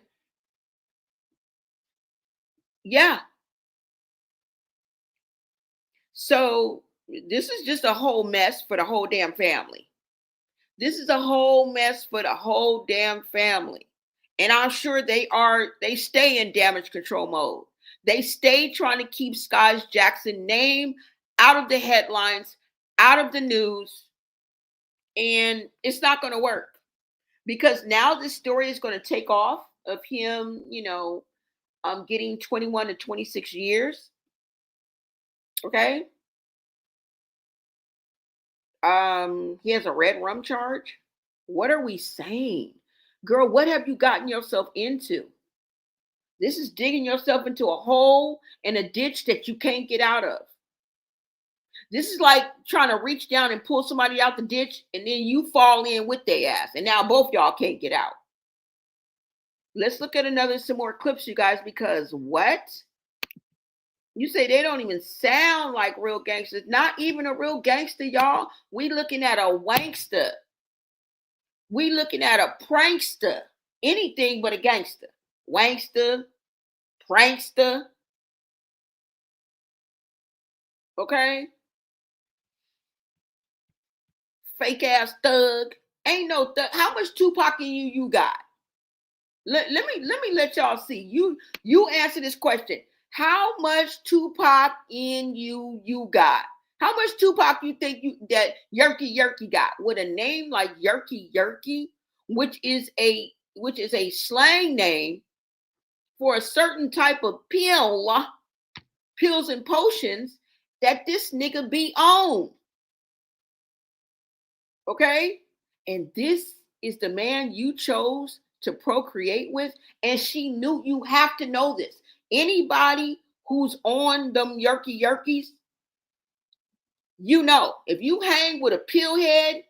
Yeah. So this is just a whole mess for the whole damn family. This is a whole mess for the whole damn family. And I'm sure they stay in damage control mode. They stay trying to keep Skai'S Jackson name out of the headlines, out of the news. And it's not going to work, because now this story is going to take off of him, getting 21 to 26 years. Okay. He has a red rum charge. What are we saying? Girl, what have you gotten yourself into? This is digging yourself into a hole and a ditch that you can't get out of. This is like trying to reach down and pull somebody out the ditch, and then you fall in with their ass, and now both y'all can't get out. Let's look at some more clips, you guys, because what? You say they don't even sound like real gangsters. Not even a real gangster, y'all. We looking at a wankster. We looking at a prankster. Anything but a gangster. Wankster, prankster. Okay? Fake ass thug. Ain't no thug. How much Tupac in you got? Let me let y'all see. You answer this question. How much Tupac in you got? How much Tupac you think that Yerky got? With a name like Yerky, which is a slang name for a certain type of pills and potions that this nigga be on. Okay? And this is the man you chose to procreate with, and she knew. You have to know this. Anybody who's on them yerkies, you know, if you hang with a pillhead,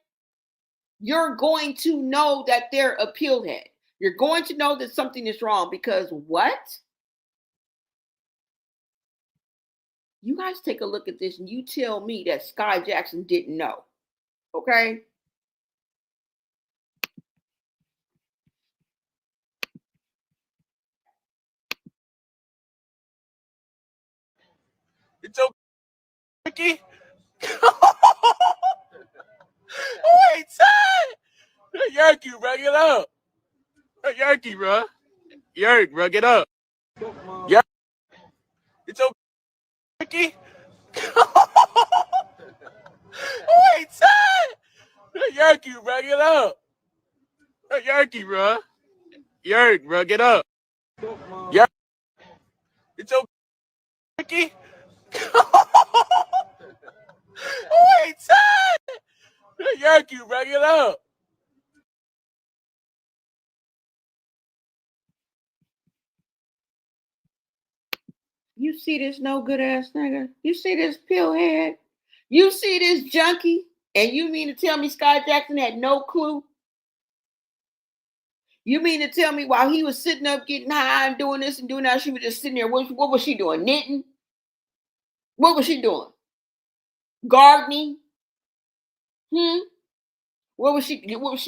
you're going to know that they're a pillhead. You're going to know that something is wrong, because what? You guys take a look at this and you tell me that Skai Jackson didn't know. Okay? It's okay. Wait, son! Yankee, bro, get up. Yankee, bro. Yerk, bro, get up. Yerk. It's okay. Wait, son! Yankee, bro, get up. Yankee, bro. Yerk, bro, get up. Yerk. It's okay. Yankee. Wait, son. Yankee, bring it up. You see this no good ass nigga? You see this pillhead? You see this junkie? And you mean to tell me Sky Jackson had no clue? You mean to tell me while he was sitting up getting high and doing this and doing that, she was just sitting there? What was she doing? Knitting? What was she doing? Gardening? What was she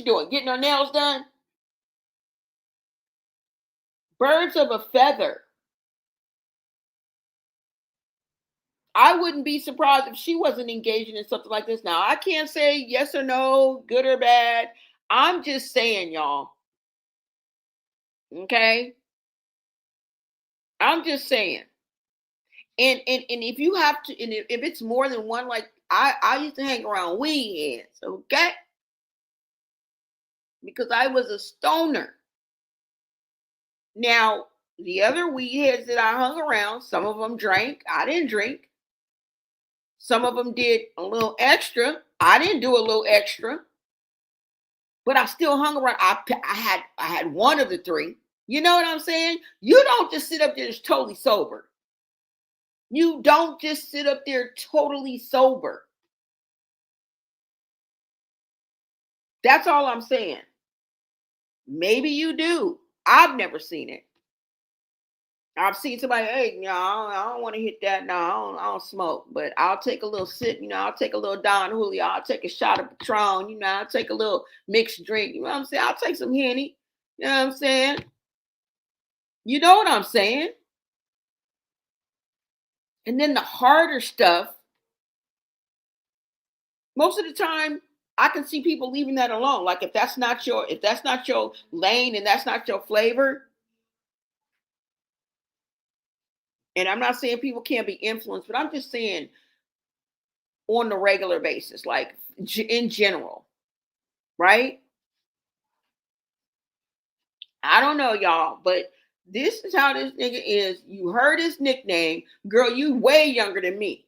doing? Getting her nails done? Birds of a feather. I wouldn't be surprised if she wasn't engaging in something like this. Now, I can't say yes or no, good or bad. I'm just saying, y'all. Okay? I'm just saying. And if you have to, and if it's more than one, like I used to hang around weed heads, okay? Because I was a stoner. Now, the other weed heads that I hung around, some of them drank. I didn't drink. Some of them did a little extra. I didn't do a little extra. But I still hung around. I had one of the three. You know what I'm saying? You don't just sit up there just totally sober. You don't just sit up there totally sober. That's all I'm saying. Maybe you do. I've never seen it. I've seen somebody, hey, I don't want to hit that. No, I don't smoke, but I'll take a little sip. I'll take a little Don Julio. I'll take a shot of Patron. I'll take a little mixed drink. You know what I'm saying? I'll take some Henny. You know what I'm saying? You know what I'm saying? And then the harder stuff, most of the time, I can see people leaving that alone. Like if that's not your lane and that's not your flavor. And I'm not saying people can't be influenced, but I'm just saying on the regular basis, like in general, right? I don't know, y'all, but this is how this nigga is. You heard his nickname. Girl, you way younger than me.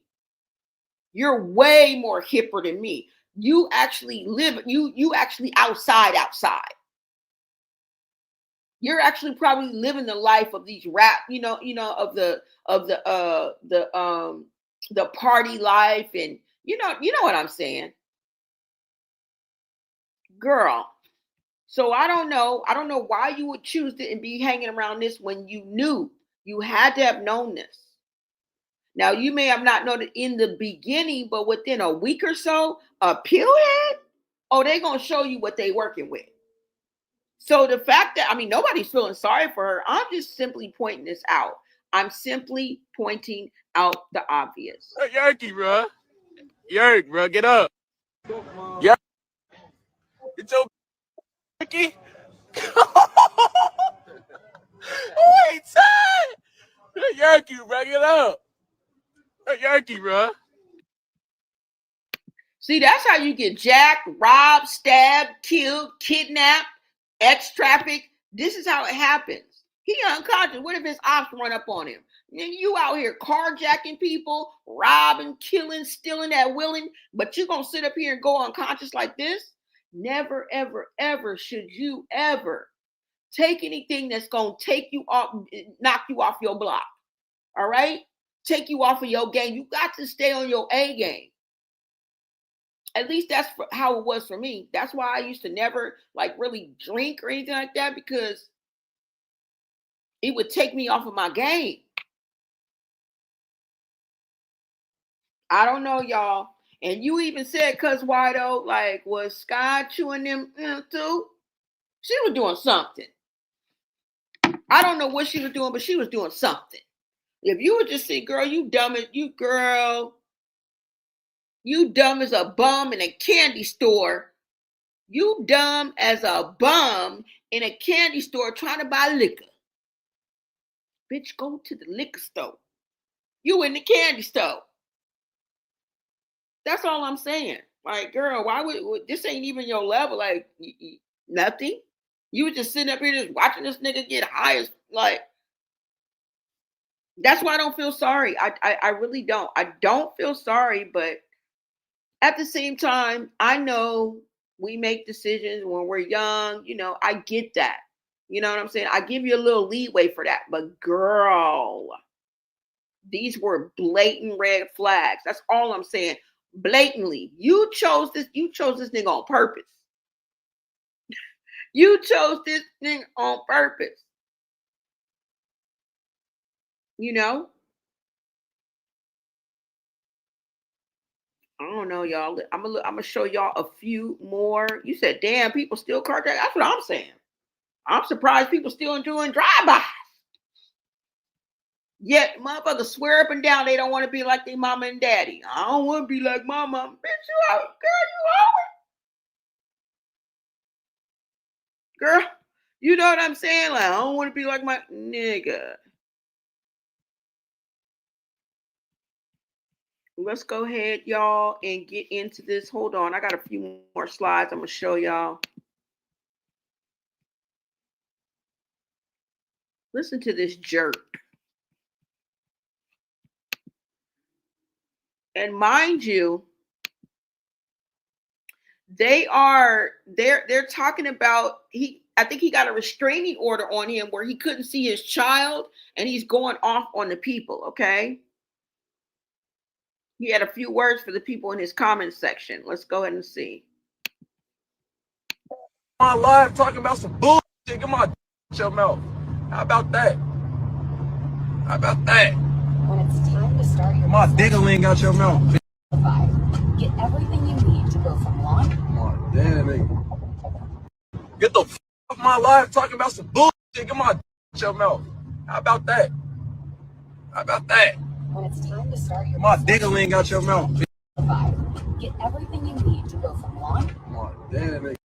You're way more hipper than me. You actually live, you actually outside. You're actually probably living the life of these rap, of the party life, and you know what I'm saying, girl. So I don't know why you would choose to and be hanging around this when you knew you had to have known this. Now you may have not known it in the beginning, but within a week or so, a pillhead, oh, they're gonna show you what they working with. So the fact that, nobody's feeling sorry for her. I'm just simply pointing this out. I'm simply pointing out the obvious. Hey, Yankee, bro. Yankee, bro, get up. Yeah. It's your Yankee. Wait, son. Yankee, bro, get up. Hey, Yankee, bro. See, that's how you get jacked, robbed, stabbed, killed, kidnapped, ex-trafficked. This is how it happens. He unconscious. What if his ops run up on him? And you out here carjacking people, robbing, killing, stealing at willing, but you're going to sit up here and go unconscious like this? Never, ever, ever should you ever take anything that's going to take you off, knock you off your block. All right? Take you off of your game. You got to stay on your A game. At least that's how it was for me. That's why I used to never really drink or anything like that, because it would take me off of my game. I don't know, y'all. And you even said, Cuz Wido, was Sky chewing them too? She was doing something. I don't know what she was doing, but she was doing something. If you would just see, girl, you dumb as a bum in a candy store. You dumb as a bum in a candy store trying to buy liquor. Bitch, go to the liquor store. You in the candy store. That's all I'm saying. Girl, why would this ain't even your level? Nothing. You were just sitting up here just watching this nigga get high as That's why I don't feel sorry. I really don't. I don't feel sorry, but at the same time, I know we make decisions when we're young. You know, I get that. You know what I'm saying? I give you a little leeway for that. But girl, these were blatant red flags. That's all I'm saying. Blatantly. You chose this nigga on purpose. You chose this thing on purpose. You know? I don't know, y'all. I'm gonna show y'all a few more. You said, damn, people still carjack. That's what I'm saying. I'm surprised people still doing drive-bys. Yet motherfuckers swear up and down they don't want to be like their mama and daddy. I don't want to be like my mama. Bitch, you out, girl, you owe it. Girl, you know what I'm saying? Like, I don't want to be like my nigga. Let's go ahead, y'all, and get into this. Hold on. I got a few more slides I'm going to show y'all. Listen to this jerk. And mind you, they're talking about I think he got a restraining order on him where he couldn't see his child and he's going off on the people, okay? He had a few words for the people in his comment section. Let's go ahead and see. My live talking about some bullshit. Get my your mouth. How about that? How about that? When it's time to start your my diggling out your mouth. Get everything you need to go from lawn. My damn nigga. Get the f off my live talking about some bullshit. Get my your mouth. How about that? How about that? When it's time to start your my diggling out your mouth. Get everything you need to go from lawn. My damn nigga.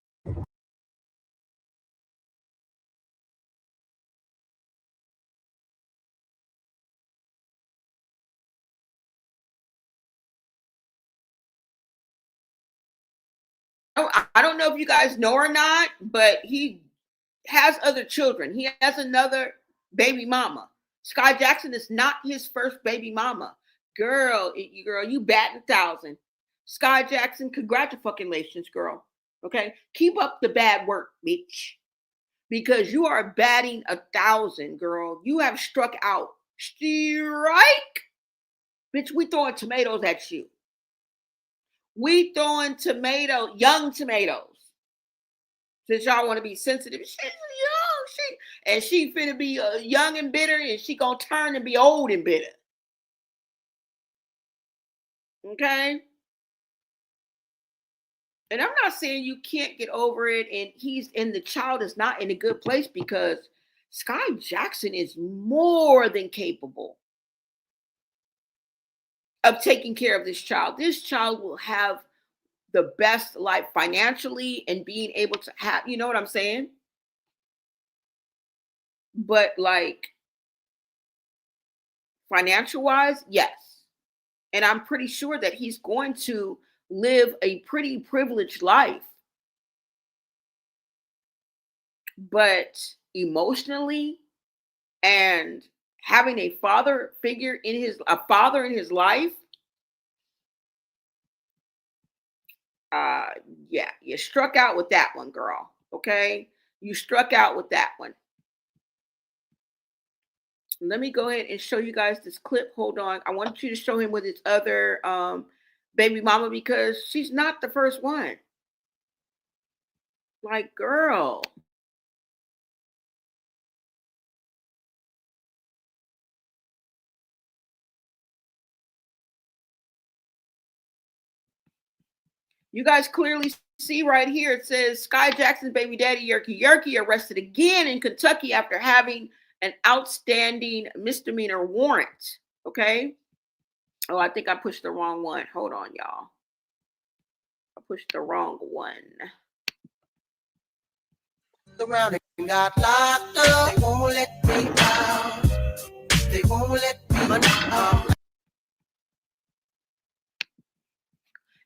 I don't know if you guys know or not, but he has other children. He has another baby mama. Skai Jackson is not his first baby mama. Girl, you batting 1,000. Skai Jackson, congratulations, girl. Okay, keep up the bad work, bitch, because you are batting 1,000, girl. You have struck out. Strike, bitch. We throwing tomatoes at you. We throwing young tomatoes. Since y'all want to be sensitive, she's young. She finna be young and bitter, and she gonna turn and be old and bitter. Okay. And I'm not saying you can't get over it, and the child is not in a good place, because Skai Jackson is more than capable of taking care of this child. This child will have the best life financially and being able to have, you know what I'm saying? But like financial wise, yes. And I'm pretty sure that he's going to live a pretty privileged life. But emotionally, and having a father figure in his life, yeah, you struck out with that one, girl. Okay, you struck out with that one. Let me go ahead and show you guys this clip. Hold on, I want you to show him with his other baby mama, because she's not the first one. Like, girl. You guys clearly see right here, it says Skai Jackson's baby daddy, Yerky, arrested again in Kentucky after having an outstanding misdemeanor warrant. Okay. Oh, I think I pushed the wrong one. Hold on, y'all. I pushed the wrong one. Around and got locked up. They won't let me out. They won't let me out.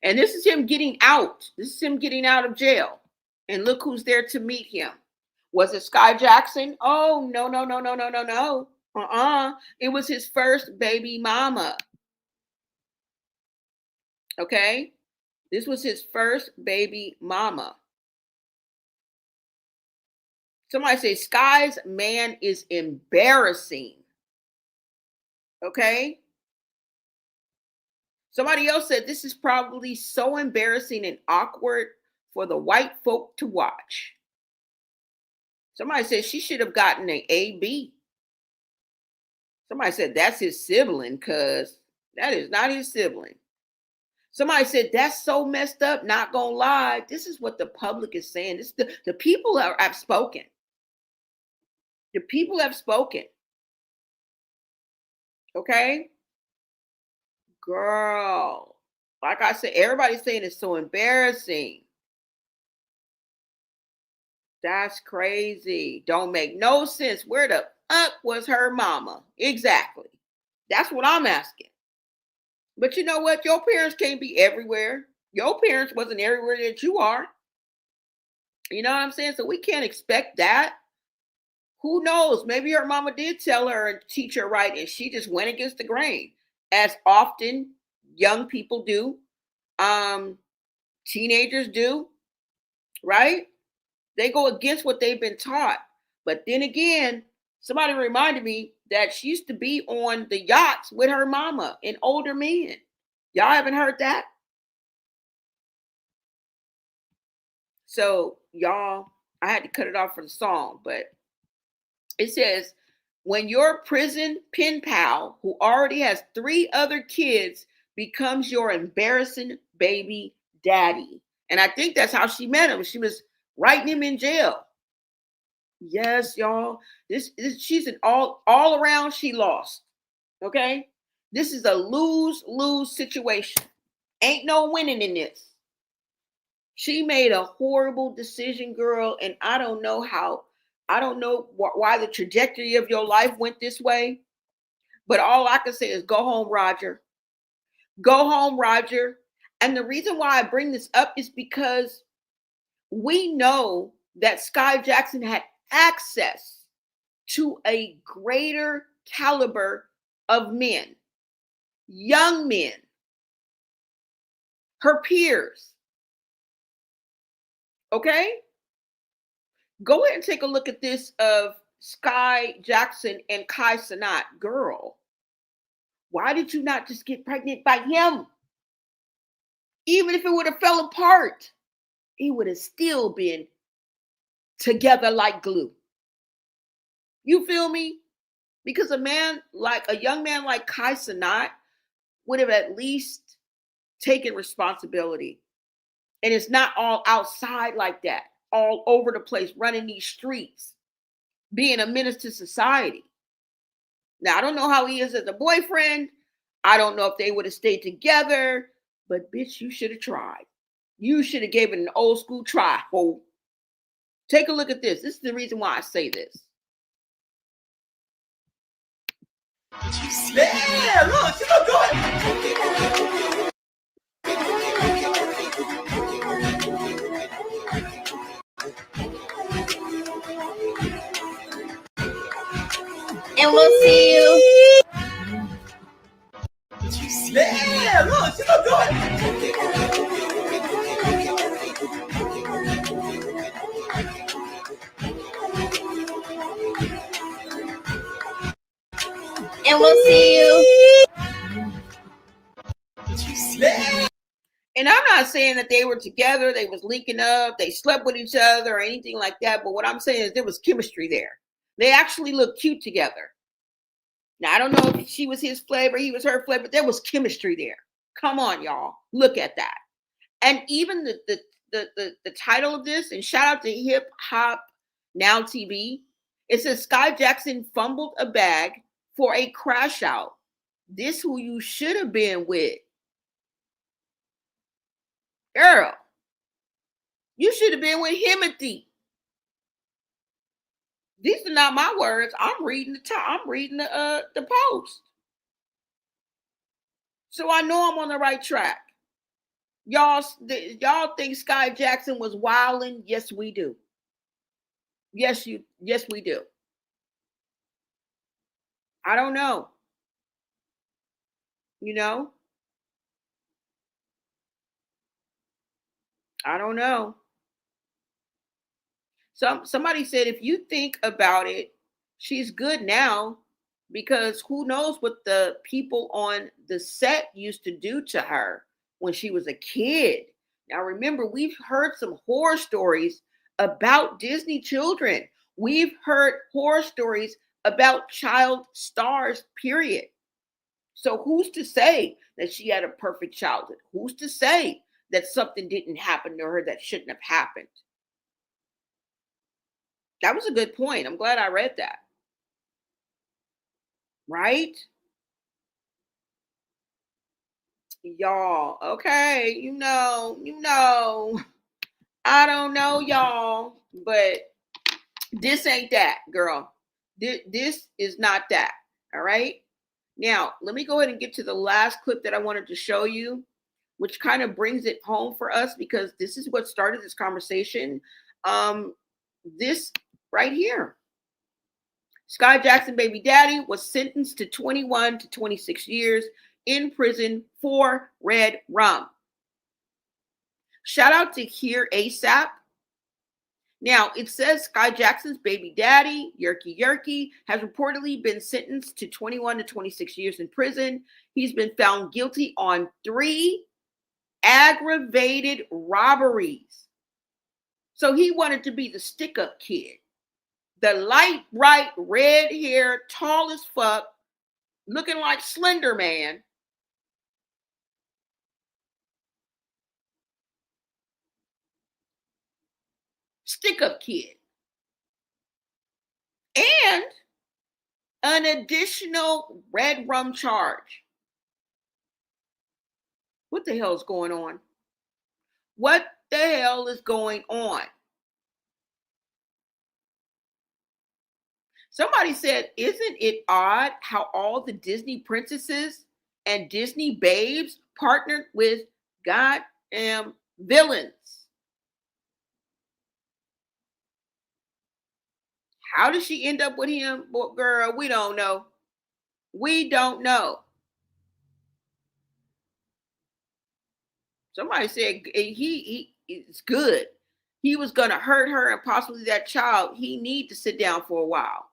And this is him getting out. This is him getting out of jail. And look who's there to meet him. Was it Skai Jackson? Oh, no. It was his first baby mama. Okay? This was his first baby mama. Somebody say Skai'S man is embarrassing. Okay? Somebody else said this is probably so embarrassing and awkward for the white folk to watch. Somebody said she should have gotten an AB. Somebody said that's his sibling, because that is not his sibling. Somebody said that's so messed up, not gonna lie. This is what the public is saying. This the people have spoken. The people have spoken. Okay? Girl. Like I said, everybody's saying it's so embarrassing. That's crazy. Don't make no sense. Where the fuck was her mama? Exactly. That's what I'm asking. But you know what? Your parents can't be everywhere. Your parents wasn't everywhere that you are. You know what I'm saying? So we can't expect that. Who knows? Maybe her mama did tell her and teach her right, and she just went against the grain, as often young people do, teenagers do, right? They go against what they've been taught. But then again, somebody reminded me that she used to be on the yachts with her mama and older men. Y'all haven't heard that? So, y'all, I had to cut it off for the song, but it says, when your prison pen pal, who already has 3 other kids, becomes your embarrassing baby daddy. And I think that's how she met him. She was writing him in jail. Yes, y'all. She's an all around, she lost. Okay? This is a lose-lose situation. Ain't no winning in this. She made a horrible decision, girl, and I don't know why the trajectory of your life went this way, but all I can say is go home, Roger. Go home, Roger. And the reason why I bring this up is because we know that Skai Jackson had access to a greater caliber of men, young men, her peers. Okay? Go ahead and take a look at this of Skai Jackson and Kai Cenat. Girl, why did you not just get pregnant by him? Even if it would have fell apart, it would have still been together like glue. You feel me? Because a young man like Kai Cenat would have at least taken responsibility. And it's not all outside like that, all over the place, running these streets, being a menace to society. Now, I don't know how he is as a boyfriend. I don't know if they would have stayed together, but bitch, you should have tried. You should have gave it an old school try. Oh, take a look at this. This is the reason why I say this. Yeah, look, she look good. And we'll see you. Yeah, look, she look good. And we'll see you. Yeah. And I'm not saying that they were together, they was linking up, they slept with each other or anything like that. But what I'm saying is there was chemistry there. They actually looked cute together. Now, I don't know if she was his flavor, he was her flavor, but there was chemistry there. Come on, y'all. Look at that. And even the title of this, and shout out to Hip Hop Now TV, it says Skai Jackson fumbled a bag for a crash out. This who you should have been with. Girl, you should have been with Himothy. These are not my words. I'm reading the post. So I know I'm on the right track. Y'all think Skai Jackson was wilding? Yes, we do. Yes, we do. I don't know. You know, I don't know. Somebody said if you think about it, she's good now because who knows what the people on the set used to do to her when she was a kid. Now remember, we've heard some horror stories about Disney children. We've heard horror stories about child stars, period. So who's to say that she had a perfect childhood? Who's to say that something didn't happen to her that shouldn't have happened? That was a good point. I'm glad I read that. Right? Y'all, okay, I don't know, y'all, but this ain't that, girl. This is not that. All right. Now, let me go ahead and get to the last clip that I wanted to show you, which kind of brings it home for us because this is what started this conversation. This right here. Sky Jackson baby daddy was sentenced to 21 to 26 years in prison for red rum. Shout out to Here ASAP. Now, it says Sky Jackson's baby daddy, Yerky, has reportedly been sentenced to 21 to 26 years in prison. He's been found guilty on 3 aggravated robberies. So he wanted to be the stick-up kid. The light, bright, red hair, tall as fuck, looking like Slender Man. Stick-up kid. And an additional red rum charge. What the hell is going on? What the hell is going on? Somebody said, isn't it odd how all the Disney princesses and Disney babes partnered with goddamn villains? How did she end up with him? Well, girl, we don't know. We don't know. Somebody said he is good. He was going to hurt her and possibly that child. He need to sit down for a while.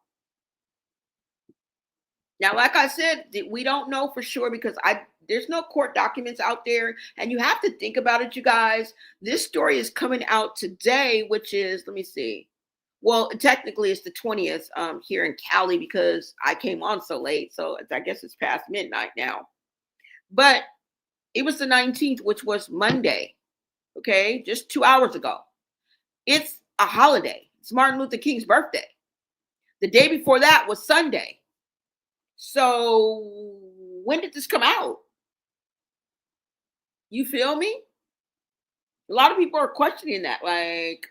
Now, like I said, we don't know for sure because there's no court documents out there. And you have to think about it, you guys. This story is coming out today, which is, let me see. Well, technically it's the 20th here in Cali because I came on so late. So I guess it's past midnight now. But it was the 19th, which was Monday. Okay, just 2 hours ago. It's a holiday. It's Martin Luther King's birthday. The day before that was Sunday. So when did this come out? You feel me? A lot of people are questioning that. Like,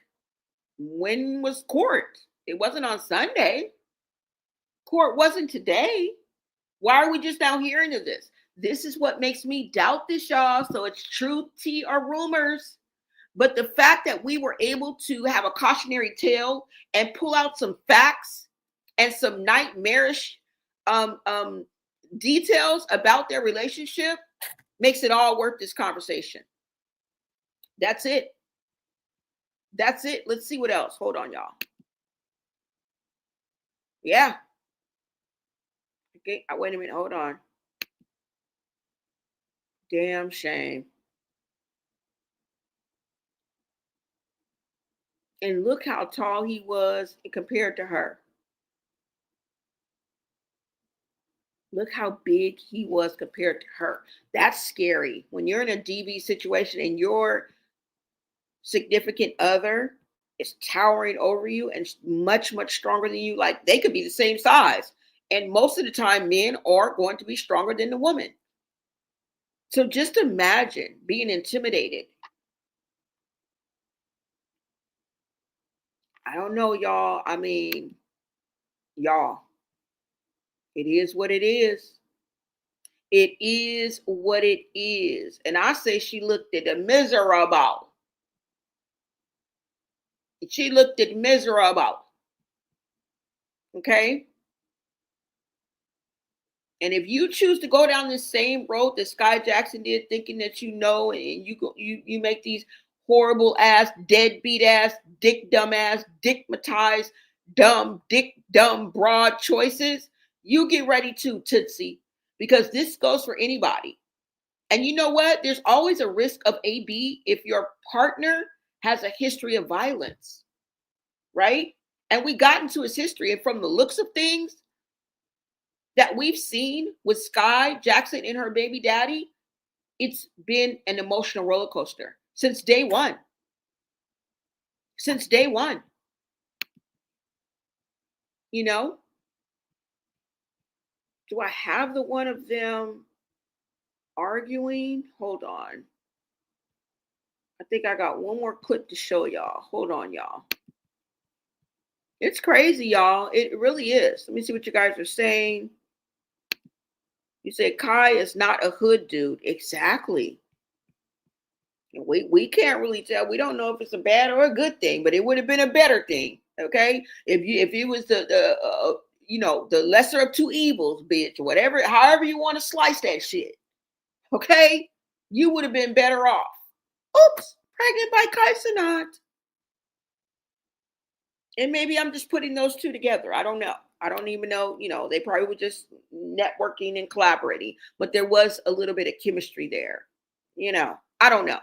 when was court? It wasn't on Sunday. Court wasn't today. Why are we just now hearing of this? This is what makes me doubt this, y'all. So it's truth, tea, or rumors. But the fact that we were able to have a cautionary tale and pull out some facts and some nightmarish details about their relationship makes it all worth this conversation. That's it. That's it. Let's see what else. Hold on, y'all. Yeah. Okay. Wait a minute. Hold on. Damn shame. And look how tall he was compared to her. Look how big he was compared to her. That's scary. When you're in a DV situation and your significant other is towering over you and much, much stronger than you, like they could be the same size. And most of the time, men are going to be stronger than the woman. So just imagine being intimidated. I don't know, y'all. I mean, y'all, it is what it is. It is what it is. And I say she looked at the miserable. She looked at miserable. Okay? And if you choose to go down this same road that Sky Jackson did, thinking that you know, and you make these horrible ass, deadbeat ass, dick dumb ass, dickmatized, dumb broad choices, you get ready to, Tootsie, because this goes for anybody. And you know what? There's always a risk of AB if your partner has a history of violence, right? And we got into his history, and from the looks of things that we've seen with Sky Jackson and her baby daddy, it's been an emotional roller coaster since day one. Since day one. You know? Do I have the one of them arguing? Hold on. I think I got one more clip to show y'all. Hold on, y'all. It's crazy, y'all. It really is. Let me see what you guys are saying. You said Kai is not a hood dude. Exactly. We can't really tell. We don't know if it's a bad or a good thing, but it would have been a better thing. Okay, if it was the lesser of two evils, bitch, whatever, however you want to slice that shit. Okay, you would have been better off. Oops, pregnant by Kai Cenat. And maybe I'm just putting those two together. I don't know. I don't even know. They probably were just networking and collaborating, but there was a little bit of chemistry there. I don't know.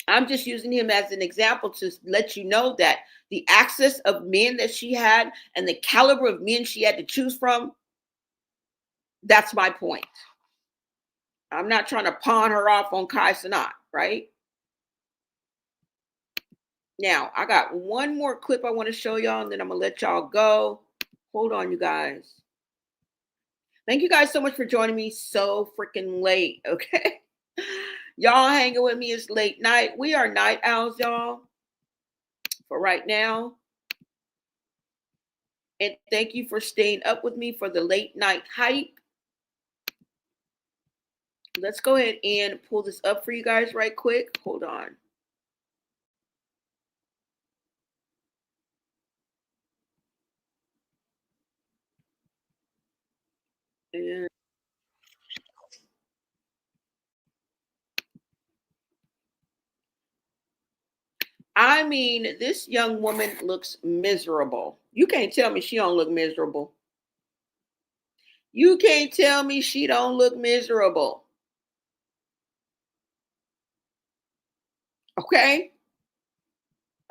I'm just using him as an example to let you know that the access of men that she had and the caliber of men she had to choose from, that's my point. I'm not trying to pawn her off on Kai Cenat, right? Now, I got one more clip I want to show y'all, and then I'm going to let y'all go. Hold on, you guys. Thank you guys so much for joining me so freaking late, okay? Y'all hanging with me is late night. We are night owls, y'all, for right now. And thank you for staying up with me for the late night hype. Let's go ahead and pull this up for you guys right quick. Hold on. And I mean, this young woman looks miserable. You can't tell me she don't look miserable. You can't tell me she don't look miserable. Okay?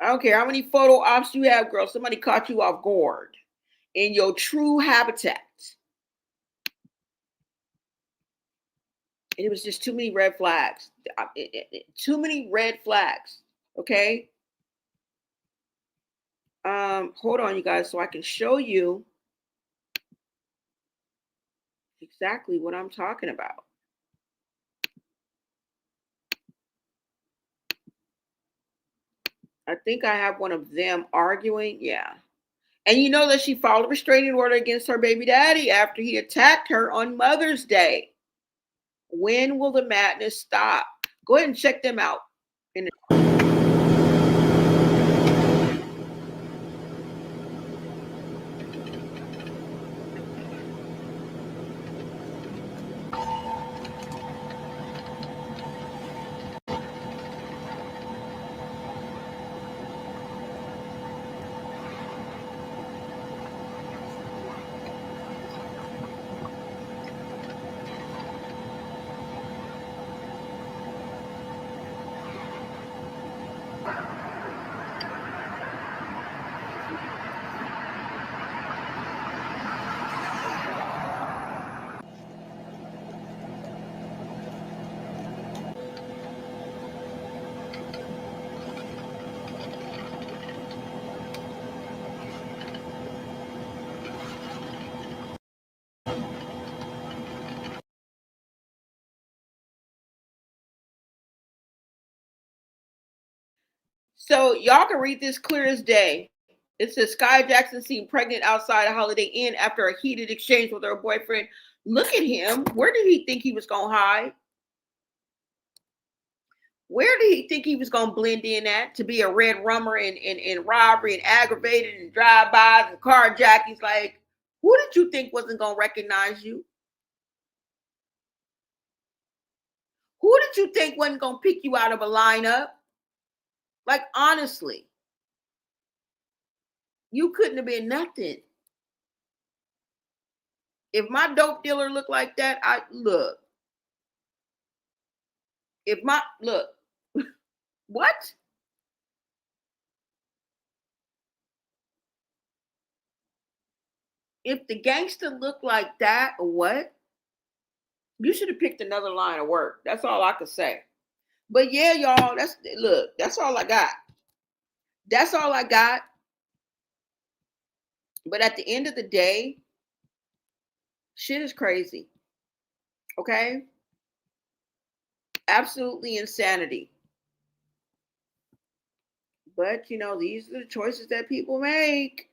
I don't care how many photo ops you have, girl. Somebody caught you off guard in your true habitat. And it was just too many red flags. Too many red flags. Okay? Hold on, you guys, so I can show you exactly what I'm talking about. I think I have one of them arguing. Yeah. And you know that she filed a restraining order against her baby daddy after he attacked her on Mother's Day. When will the madness stop? Go ahead and check them out. So y'all can read this clear as day. It says Sky Jackson seen pregnant outside a Holiday Inn after a heated exchange with her boyfriend. Look at him. Where did he think he was going to hide? Where did he think he was going to blend in at? To be a red rummer and robbery and aggravated and drive-bys and carjackings? Like, who did you think wasn't going to recognize you? Who did you think wasn't going to pick you out of a lineup? Like, honestly, you couldn't have been nothing. If my dope dealer looked like that, look. What? If the gangster looked like that, or what? You should have picked another line of work. That's all I could say. But yeah, y'all, that's all I got. That's all I got. But at the end of the day, shit is crazy. Okay? Absolutely insanity. But these are the choices that people make.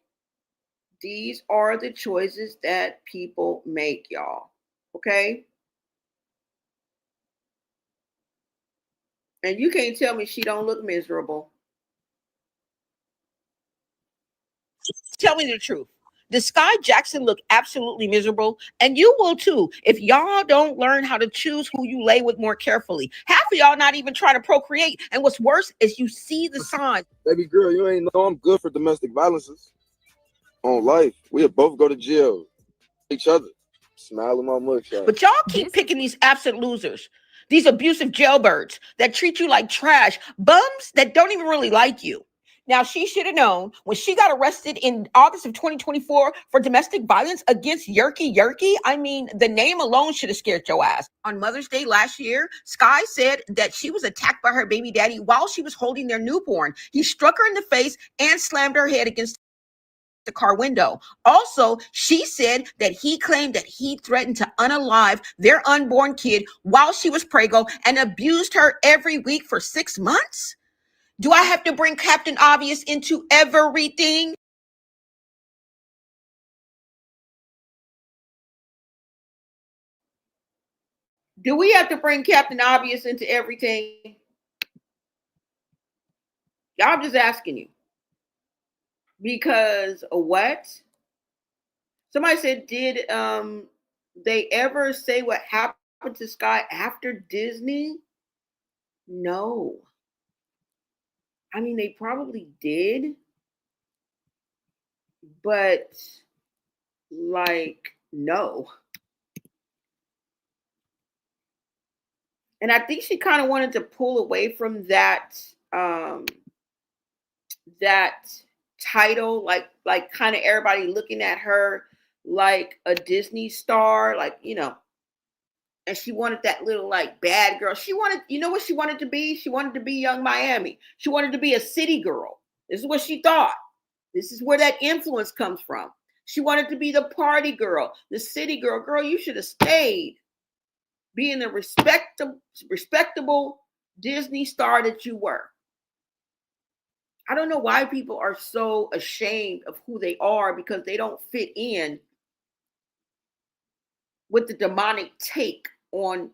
These are the choices that people make, y'all. Okay? And you can't tell me she don't look miserable. Tell me the truth. Does Sky Jackson look absolutely miserable? And you will too, if y'all don't learn how to choose who you lay with more carefully. Half of y'all not even trying to procreate. And what's worse is you see the signs. Baby girl, you ain't know I'm good for domestic violences. On life, we'll both go to jail. Each other. Smile in my mugshot. But y'all keep picking these absent losers, these abusive jailbirds that treat you like trash, bums that don't even really like you. Now, she should have known when she got arrested in August of 2024 for domestic violence against Yerky. I mean, the name alone should have scared your ass. On Mother's Day last year, Sky said that she was attacked by her baby daddy while she was holding their newborn. He struck her in the face and slammed her head against the car window. Also, she said that he claimed that he threatened to unalive their unborn kid while she was preggo and abused her every week for 6 months. Do I have to bring Captain Obvious into everything? Do we have to bring Captain Obvious into everything? I'm just asking you. Because what? Somebody said, did they ever say what happened to Sky after Disney? No. I mean, they probably did. But, no. And I think she kind of wanted to pull away from that that title, like kind of everybody looking at her like a Disney star, and she wanted that little bad girl. She wanted, what she wanted to be? She wanted to be Young Miami. She wanted to be a city girl. This is what she thought. This is where that influence comes from. She wanted to be the party girl, the city girl. Girl, you should have stayed being the respectable Disney star that you were. I don't know why people are so ashamed of who they are because they don't fit in with the demonic take on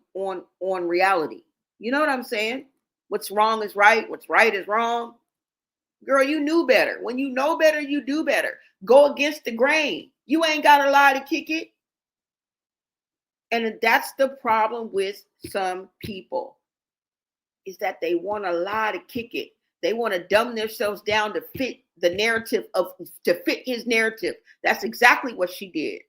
reality. You know what I'm saying? What's wrong is right. What's right is wrong. Girl, you knew better. When you know better, you do better. Go against the grain. You ain't got to lie to kick it. And that's the problem with some people, is that they want to lie to kick it. They want to dumb themselves down to fit the narrative to fit his narrative. That's exactly what she did.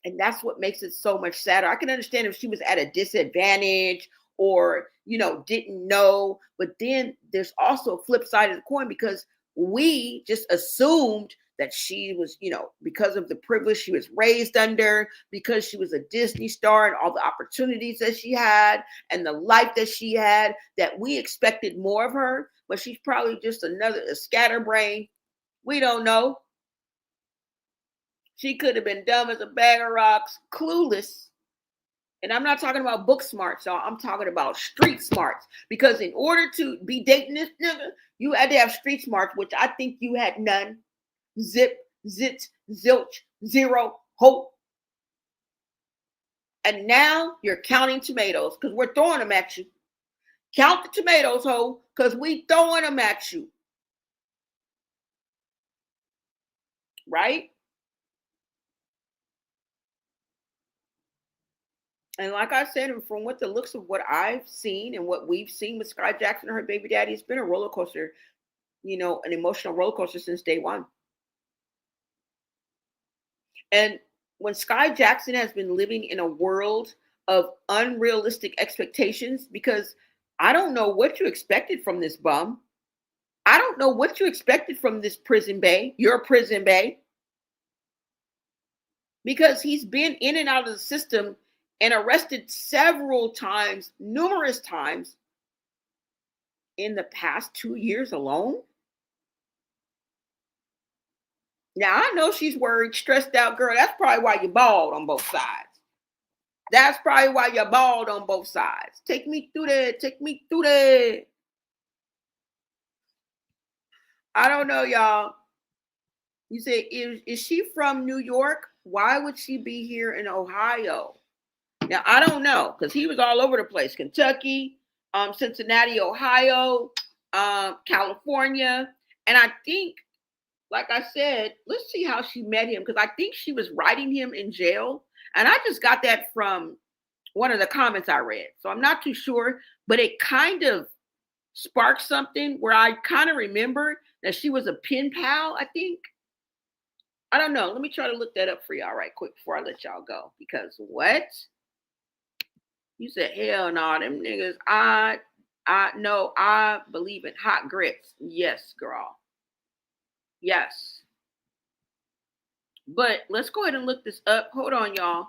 And that's what makes it so much sadder. I can understand if she was at a disadvantage or, didn't know. But then there's also a flip side of the coin, because we just assumed that she was, because of the privilege she was raised under, because she was a Disney star and all the opportunities that she had and the life that she had, that we expected more of her. But she's probably just a scatterbrain. We don't know. She could have been dumb as a bag of rocks, clueless. And I'm not talking about book smarts, y'all. I'm talking about street smarts. Because in order to be dating this nigga, you had to have street smarts, which I think you had none. Zip, zit, zilch, zero, hope. And now you're counting tomatoes because we're throwing them at you. Count the tomatoes, ho, because we throwing them at you. Right? And like I said, and from what the looks of what I've seen and what we've seen with Sky Jackson and her baby daddy, it's been a roller coaster, an emotional roller coaster since day one. And when Sky Jackson has been living in a world of unrealistic expectations, because I don't know what you expected from this bum. I don't know what you expected from this prison bae, your prison bae, because he's been in and out of the system and arrested several times, numerous times in the past 2 years alone. Now, I know she's worried, stressed out, girl. That's probably why you're bald on both sides. That's probably why you're bald on both sides. Take me through that. Take me through that. I don't know, y'all. You say, is she from New York? Why would she be here in Ohio? Now, I don't know, because he was all over the place. Kentucky, Cincinnati, Ohio, California. And I think, like I said, let's see how she met him, because I think she was writing him in jail. And I just got that from one of the comments I read. So I'm not too sure, but it kind of sparked something where I kind of remembered that she was a pen pal, I think. I don't know. Let me try to look that up for y'all right quick before I let y'all go. Because what? You said, hell no, them niggas, I believe in hot grits. Yes, girl. Yes. But let's go ahead and look this up. Hold on, y'all.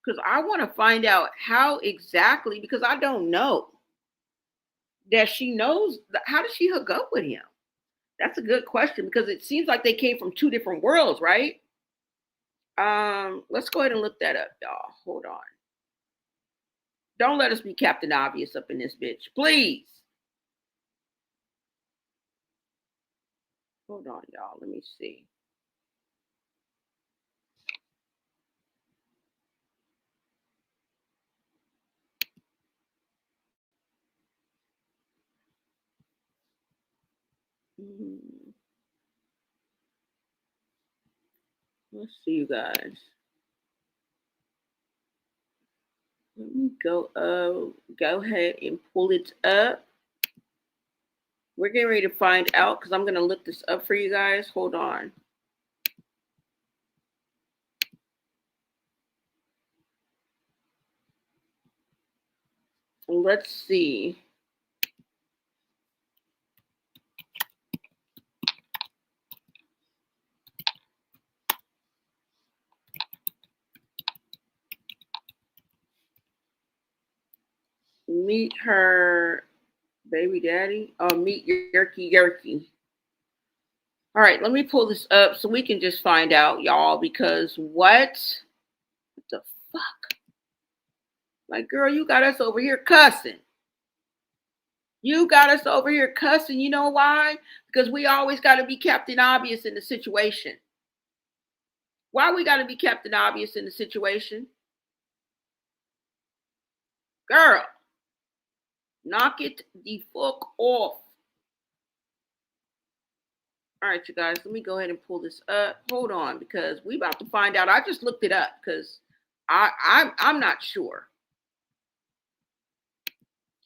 Because I want to find out how exactly, because I don't know that she knows. How did she hook up with him? That's a good question, because it seems like they came from two different worlds, right? Let's go ahead and look that up, y'all. Hold on. Don't let us be Captain Obvious up in this bitch, please. Hold on, y'all. Let me see. Let's see, you guys. Let me go ahead and pull it up. We're getting ready to find out, because I'm going to look this up for you guys. Hold on. Let's see. Meet her baby daddy. Oh, meet Yerky. All right, let me pull this up so we can just find out, y'all, because what the fuck? Like, girl, you got us over here cussing. You got us over here cussing. You know why? Because we always got to be Captain Obvious in the situation. Why we got to be Captain Obvious in the situation? Girl, knock it the fuck off. All right, you guys, let me go ahead and pull this up. Hold on, because we about to find out. I just looked it up because I'm not sure.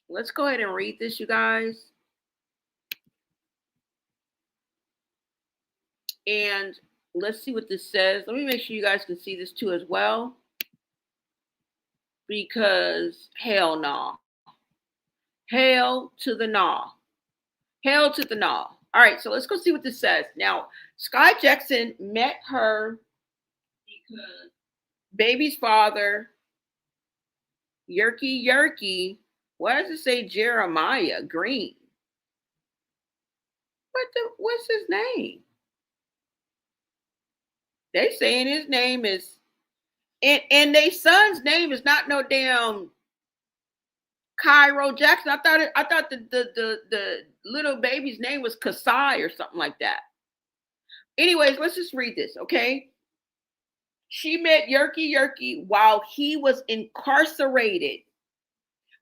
Let's go ahead and read this, you guys. And let's see what this says. Let me make sure you guys can see this too as well. Because hell no. Hell to the no. Hell to the no. All right, so let's go see what this says. Now, Sky Jackson met her because baby's father, Yerky. Why does it say Jeremiah Green? What's his name? They saying his name is, and their son's name is not no damn Cairo Jackson. I thought the little baby's name was Kasai or something like that. Anyways, let's just read this, okay? She met Yerky while he was incarcerated,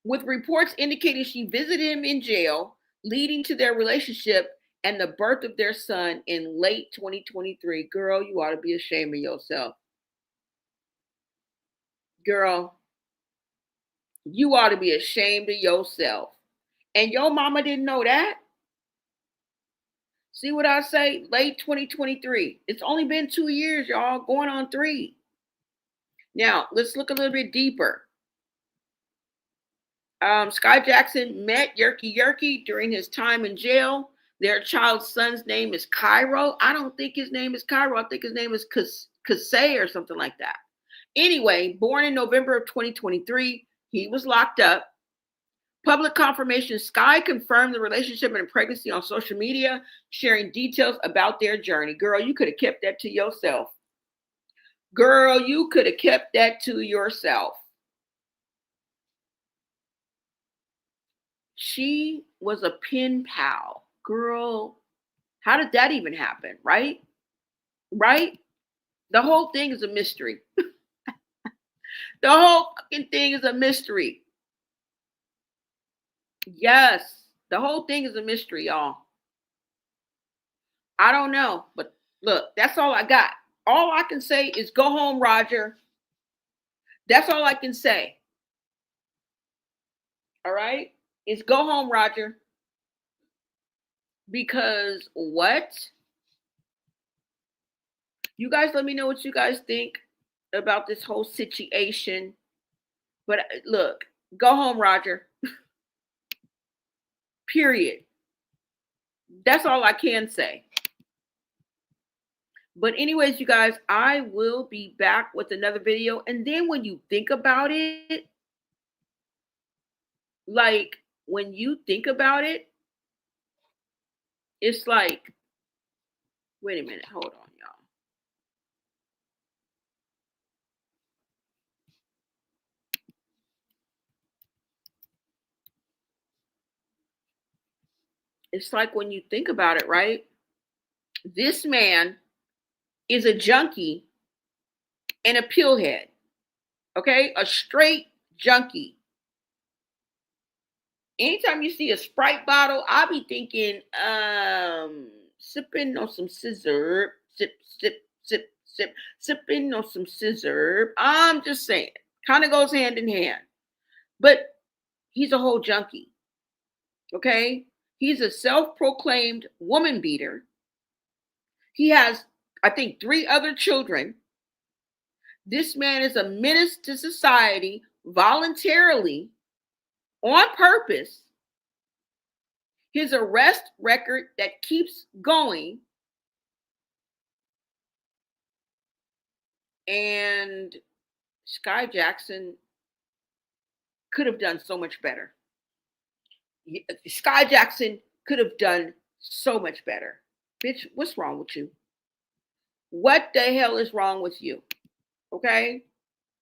with reports indicating she visited him in jail, leading to their relationship and the birth of their son in late 2023. Girl, you ought to be ashamed of yourself. Girl, you ought to be ashamed of yourself. And your mama didn't know that? See what I say? Late 2023. It's only been 2 years, y'all, going on 3. Now, let's look a little bit deeper. Sky Jackson met Yerky during his time in jail. Their child's son's name is Cairo. I don't think his name is Cairo. I think his name is Kasey or something like that. Anyway, born in November of 2023, he was locked up. Public confirmation, Sky confirmed the relationship and pregnancy on social media, sharing details about their journey. Girl, you could have kept that to yourself. Girl, you could have kept that to yourself. She was a pen pal. Girl, how did that even happen, right? Right? The whole thing is a mystery. The whole fucking thing is a mystery. Yes, the whole thing is a mystery, y'all. I don't know, but look, that's all I got. All I can say is go home, Roger. That's all I can say. All right? Is go home, Roger. Because what? You guys let me know what you guys think about this whole situation. But look, go home, Roger. Period. That's all I can say. But anyways, you guys, I will be back with another video. And then when you think about it, like when you think about it, it's like, wait a minute, hold on, y'all. It's like when you think about it, right? This man is a junkie and a pillhead, okay? A straight junkie. Anytime you see a Sprite bottle, I'll be thinking, sipping on some scissor, sip, sipping on some scissor. I'm just saying, kind of goes hand in hand. But he's a whole junkie, okay? He's a self-proclaimed woman beater. He has, I think, 3 other children. This man is a menace to society voluntarily, on purpose. His arrest record that keeps going. And Sky Jackson could have done so much better. Sky Jackson could have done so much better. Bitch, what's wrong with you? What the hell is wrong with you? Okay?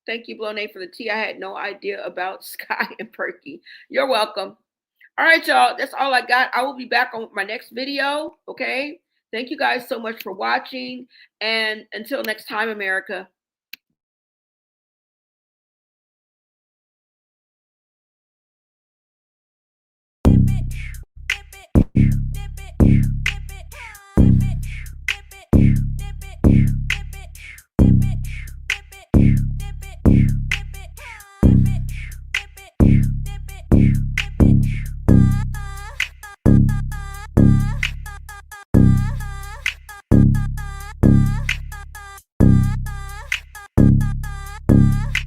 Thank you, Blonay, for the tea. I had no idea about Sky and Perky. You're welcome. All right, y'all. That's all I got. I will be back on my next video. Okay? Thank you guys so much for watching. And until next time, America.